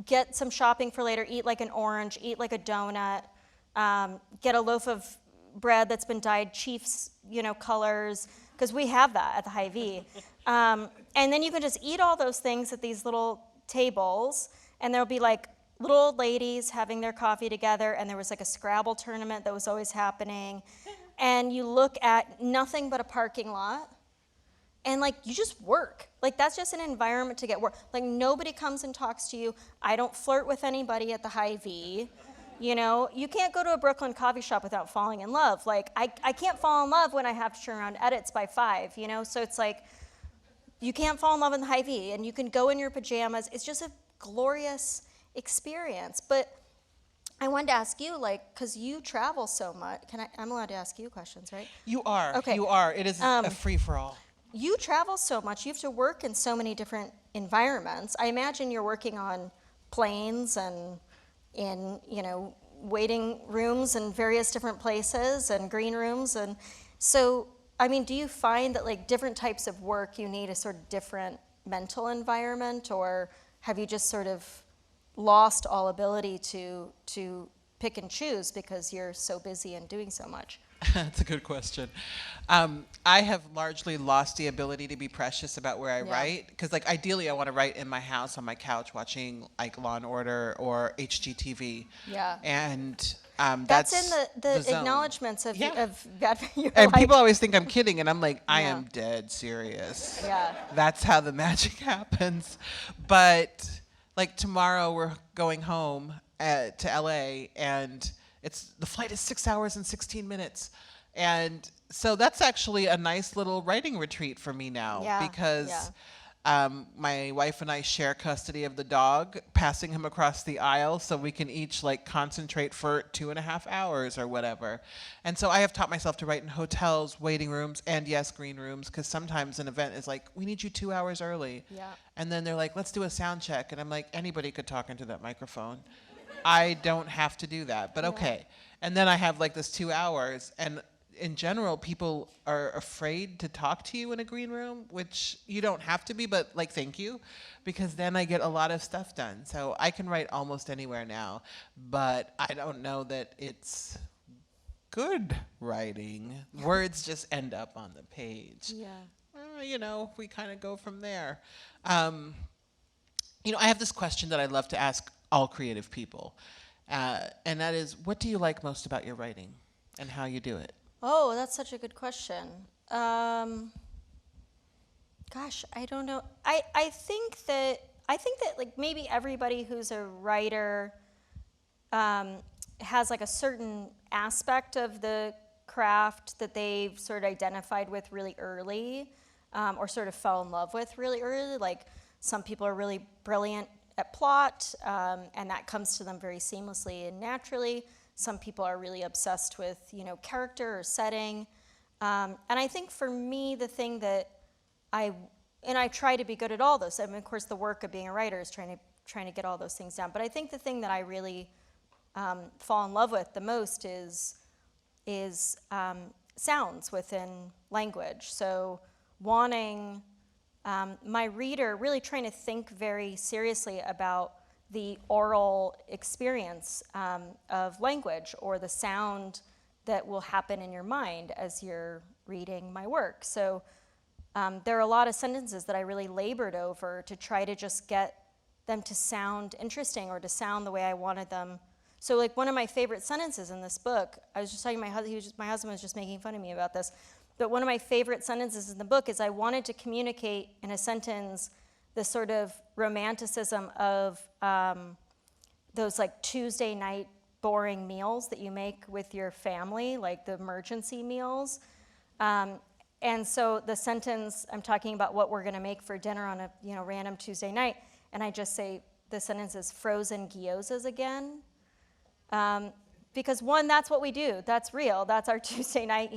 get some shopping for later, eat like an orange, eat like a donut, get a loaf of bread that's been dyed Chiefs, colors, because we have that at the Hy-Vee. And then you can just eat all those things at these little tables, and there'll be like little old ladies having their coffee together, and there was like a Scrabble tournament that was always happening. And you look at nothing but a parking lot, and like you just work. Like that's just an environment to get work. Like nobody comes and talks to you. I don't flirt with anybody at the Hy-Vee. You can't go to a Brooklyn coffee shop without falling in love. Like I can't fall in love when I have to turn around edits by 5, So it's like you can't fall in love in the Hy-Vee, and you can go in your pajamas. It's just a glorious experience. But I wanted to ask you, like, because you travel so much. I'm allowed to ask you questions, right? You are. Okay. You are. It is a free-for-all. You travel so much. You have to work in so many different environments. I imagine you're working on planes and in, waiting rooms in various different places and green rooms. And so I mean, do you find that like different types of work, you need a sort of different mental environment, or have you just sort of lost all ability to pick and choose because you're so busy and doing so much? That's a good question. I have largely lost the ability to be precious about where I Yeah. write, because like ideally I want to write in my house on my couch watching like Law and Order or HGTV. Yeah. And That's in the zone. acknowledgments of, Yeah. of that. You're And like, people always think I'm kidding, and I'm like, I Yeah. am dead serious. Yeah. That's how the magic happens. But like tomorrow we're going home to LA, and the flight is 6 hours and 16 minutes. And so that's actually a nice little writing retreat for me now, Yeah, because yeah. my wife and I share custody of the dog, passing him across the aisle so we can each like concentrate for 2.5 hours or whatever. And so I have taught myself to write in hotels, waiting rooms, and yes, green rooms, because sometimes an event is like, we need you 2 hours early. Yeah. And then they're like, let's do a sound check. And I'm like, anybody could talk into that microphone. I don't have to do that, but okay. And then I have like this 2 hours, and in general, people are afraid to talk to you in a green room, which you don't have to be, but like, thank you, because then I get a lot of stuff done. So I can write almost anywhere now, but I don't know that it's good writing. Words just end up on the page. Yeah. We kind of go from there. I have this question that I love to ask all creative people, and that is, what do you like most about your writing and how you do it? Oh, that's such a good question. Gosh, I don't know. I think that like maybe everybody who's a writer has like a certain aspect of the craft that they've sort of identified with really early, or sort of fell in love with really early. Like some people are really brilliant at plot, and that comes to them very seamlessly and naturally. Some people are really obsessed with, character or setting. And I think for me, the thing that I try to be good at all those. I mean, of course, the work of being a writer is trying to get all those things down. But I think the thing that I really fall in love with the most is sounds within language. So wanting my reader, really trying to think very seriously about the oral experience of language, or the sound that will happen in your mind as you're reading my work. So there are a lot of sentences that I really labored over to try to just get them to sound interesting, or to sound the way I wanted them. So like one of my favorite sentences in this book, I was just talking to my husband, my husband was just making fun of me about this, but one of my favorite sentences in the book is I wanted to communicate in a sentence the sort of romanticism of those like Tuesday night boring meals that you make with your family, like the emergency meals. And so the sentence, I'm talking about what we're gonna make for dinner on a random Tuesday night, and I just say, the sentence is frozen gyozas again. Because one, that's what we do, that's real, that's our Tuesday night,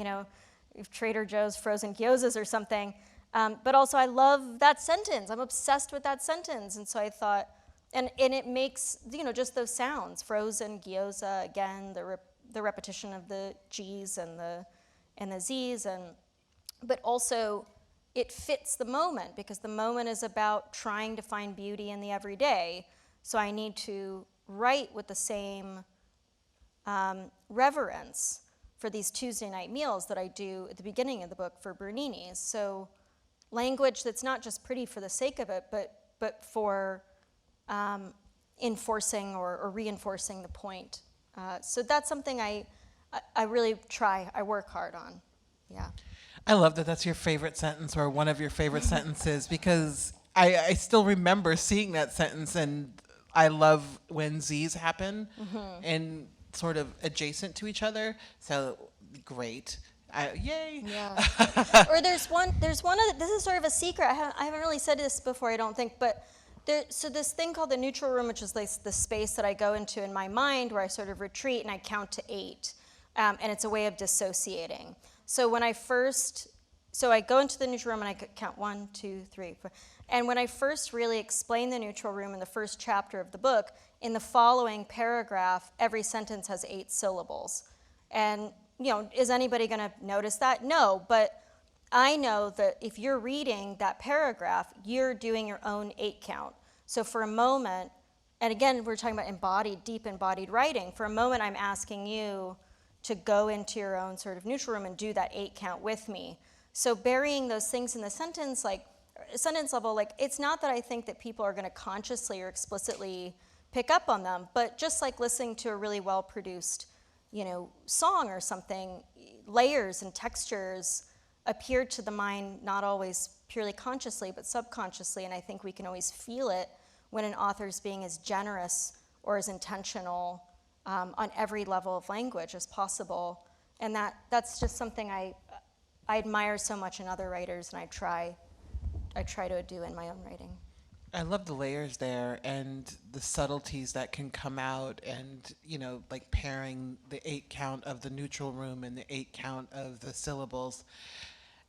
if Trader Joe's frozen gyozas or something. But also I love that sentence, I'm obsessed with that sentence. And so I thought, and it makes, just those sounds, frozen gyoza again, the repetition of the G's and the Z's, but also it fits the moment, because the moment is about trying to find beauty in the everyday. So I need to write with the same reverence for these Tuesday night meals that I do at the beginning of the book for Bernini's. So language that's not just pretty for the sake of it, but for enforcing or reinforcing the point. So that's something I really I work hard on, yeah. I love that that's your favorite sentence, or one of your favorite sentences, because I still remember seeing that sentence, and I love when Z's happen and sort of adjacent to each other. So great. Yay. Yeah. Or there's one other, this is sort of a secret. I haven't really said this before, I don't think, but so this thing called the neutral room, which is like the space that I go into in my mind where I sort of retreat and I count to 8. And it's a way of dissociating. So I go into the neutral room and I count 1, 2, 3, 4. And when I first really explain the neutral room in the first chapter of the book, in the following paragraph, every sentence has 8 syllables. And, is anybody going to notice that? No, but I know that if you're reading that paragraph, you're doing your own 8 count. So for a moment, and again, we're talking about embodied, deep embodied writing. For a moment, I'm asking you to go into your own sort of neutral room and do that 8 count with me. So burying those things in the sentence, like sentence level, like it's not that I think that people are going to consciously or explicitly pick up on them, but just like listening to a really well-produced, song or something, layers and textures appear to the mind not always purely consciously, but subconsciously, and I think we can always feel it when an author's being as generous or as intentional on every level of language as possible. And that's just something I admire so much in other writers, and I try to do in my own writing. I love the layers there and the subtleties that can come out, and like pairing the 8 count of the neutral room and the 8 count of the syllables.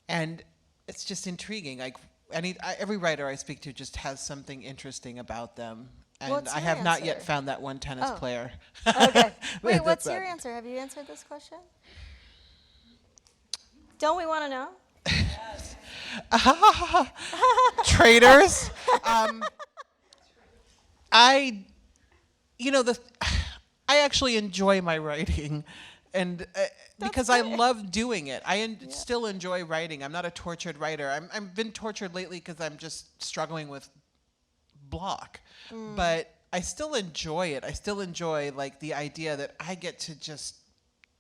And it's just intriguing. Like every writer I speak to just has something interesting about them. And What's I your have not answer? yet found that one tennis Oh. player. Okay. Wait, That's what's it. your answer? Have you answered this question? Don't we want to know? Traitors. I actually enjoy my writing, and because I love doing it. Still enjoy writing. I'm not a tortured writer. I've been tortured lately because I'm just struggling with block, but I still enjoy it. I still enjoy like the idea that I get to just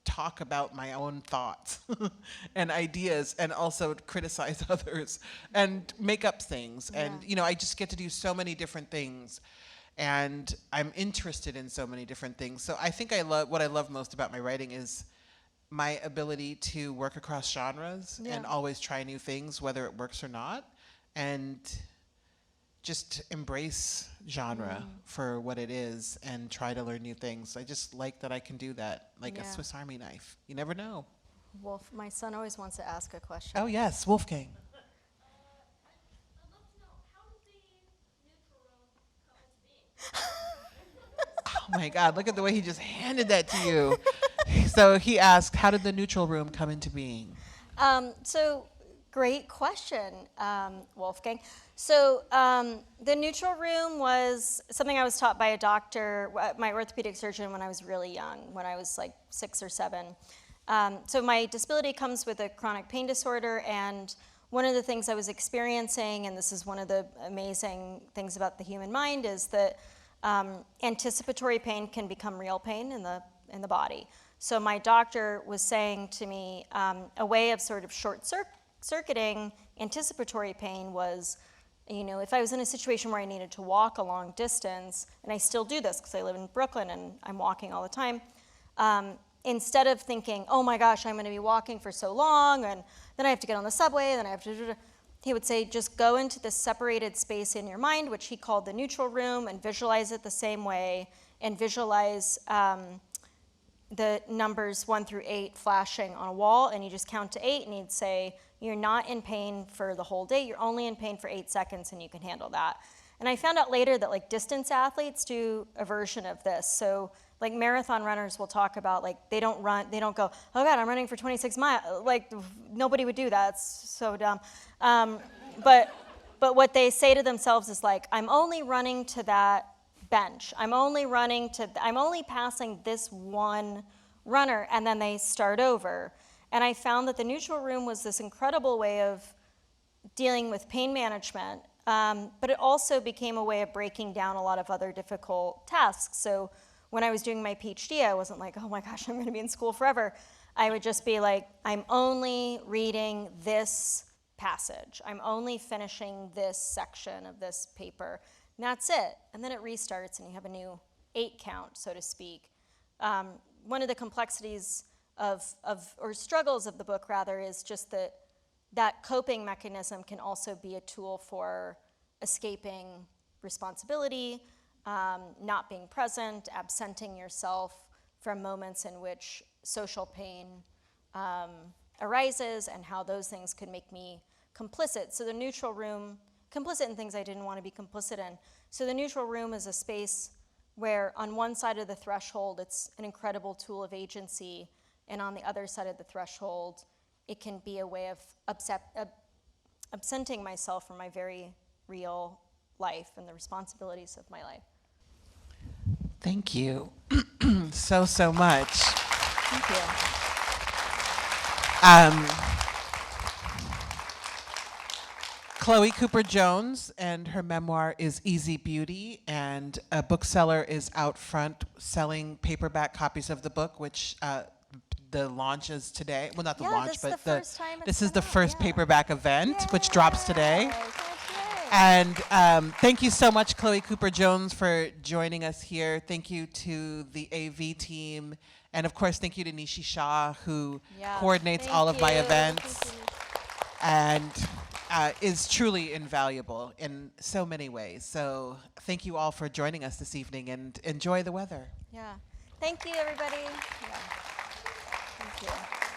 talk about my own thoughts and ideas, and also criticize others and make up things. And I just get to do so many different things, and I'm interested in so many different things. So I think what I love most about my writing is my ability to work across genres and always try new things, whether it works or not, and just embrace genre for what it is and try to learn new things. I just like that I can do that, like a Swiss Army knife. You never know. Wolf, my son always wants to ask a question. Oh yes, Wolfgang. Oh my God, look at the way he just handed that to you. So he asked, how did the neutral room come into being? So great question, Wolfgang. So the neutral room was something I was taught by a doctor, my orthopedic surgeon, when I was really young, when I was like 6 or 7. So my disability comes with a chronic pain disorder, and one of the things I was experiencing, and this is one of the amazing things about the human mind, is that anticipatory pain can become real pain in the body. So my doctor was saying to me, a way of sort of short-circuiting anticipatory pain was, if I was in a situation where I needed to walk a long distance, and I still do this because I live in Brooklyn and I'm walking all the time, instead of thinking, oh my gosh, I'm going to be walking for so long, and then I have to get on the subway, then I have to, he would say, just go into this separated space in your mind, which he called the neutral room, and visualize it the same way, and visualize the numbers 1 through 8 flashing on a wall, and you just count to 8, and he'd say, you're not in pain for the whole day, you're only in pain for 8 seconds, and you can handle that. And I found out later that like distance athletes do a version of this. So like marathon runners will talk about, like they don't go, oh God, I'm running for 26 miles. Like nobody would do that, it's so dumb. But what they say to themselves is like, I'm only running to that bench. I'm only passing this one runner, and then they start over. And I found that the neutral room was this incredible way of dealing with pain management, but it also became a way of breaking down a lot of other difficult tasks. So when I was doing my PhD, I wasn't like, oh my gosh, I'm going to be in school forever. I would just be like, I'm only reading this passage. I'm only finishing this section of this paper. And that's it. And then it restarts, and you have a new 8 count, so to speak. One of the complexities or struggles of the book, rather, is just that coping mechanism can also be a tool for escaping responsibility, not being present, absenting yourself from moments in which social pain arises, and how those things could make me complicit. So the neutral room, complicit in things I didn't want to be complicit in. So the neutral room is a space where on one side of the threshold, it's an incredible tool of agency, and on the other side of the threshold, it can be a way of absenting myself from my very real life and the responsibilities of my life. Thank you so much. Thank you. Chloé Cooper Jones, and her memoir is Easy Beauty, and a bookseller is out front selling paperback copies of the book, which the launch is today. Well, not the launch, this is but the first time it's this is come the out, first yeah. paperback event, which drops today. Yay. And thank you so much, Chloé Cooper Jones, for joining us here. Thank you to the AV team. And of course, thank you to Nishi Shah, who coordinates all of my events and is truly invaluable in so many ways. So thank you all for joining us this evening, and enjoy the weather. Yeah. Thank you, everybody. Yeah. Thank you.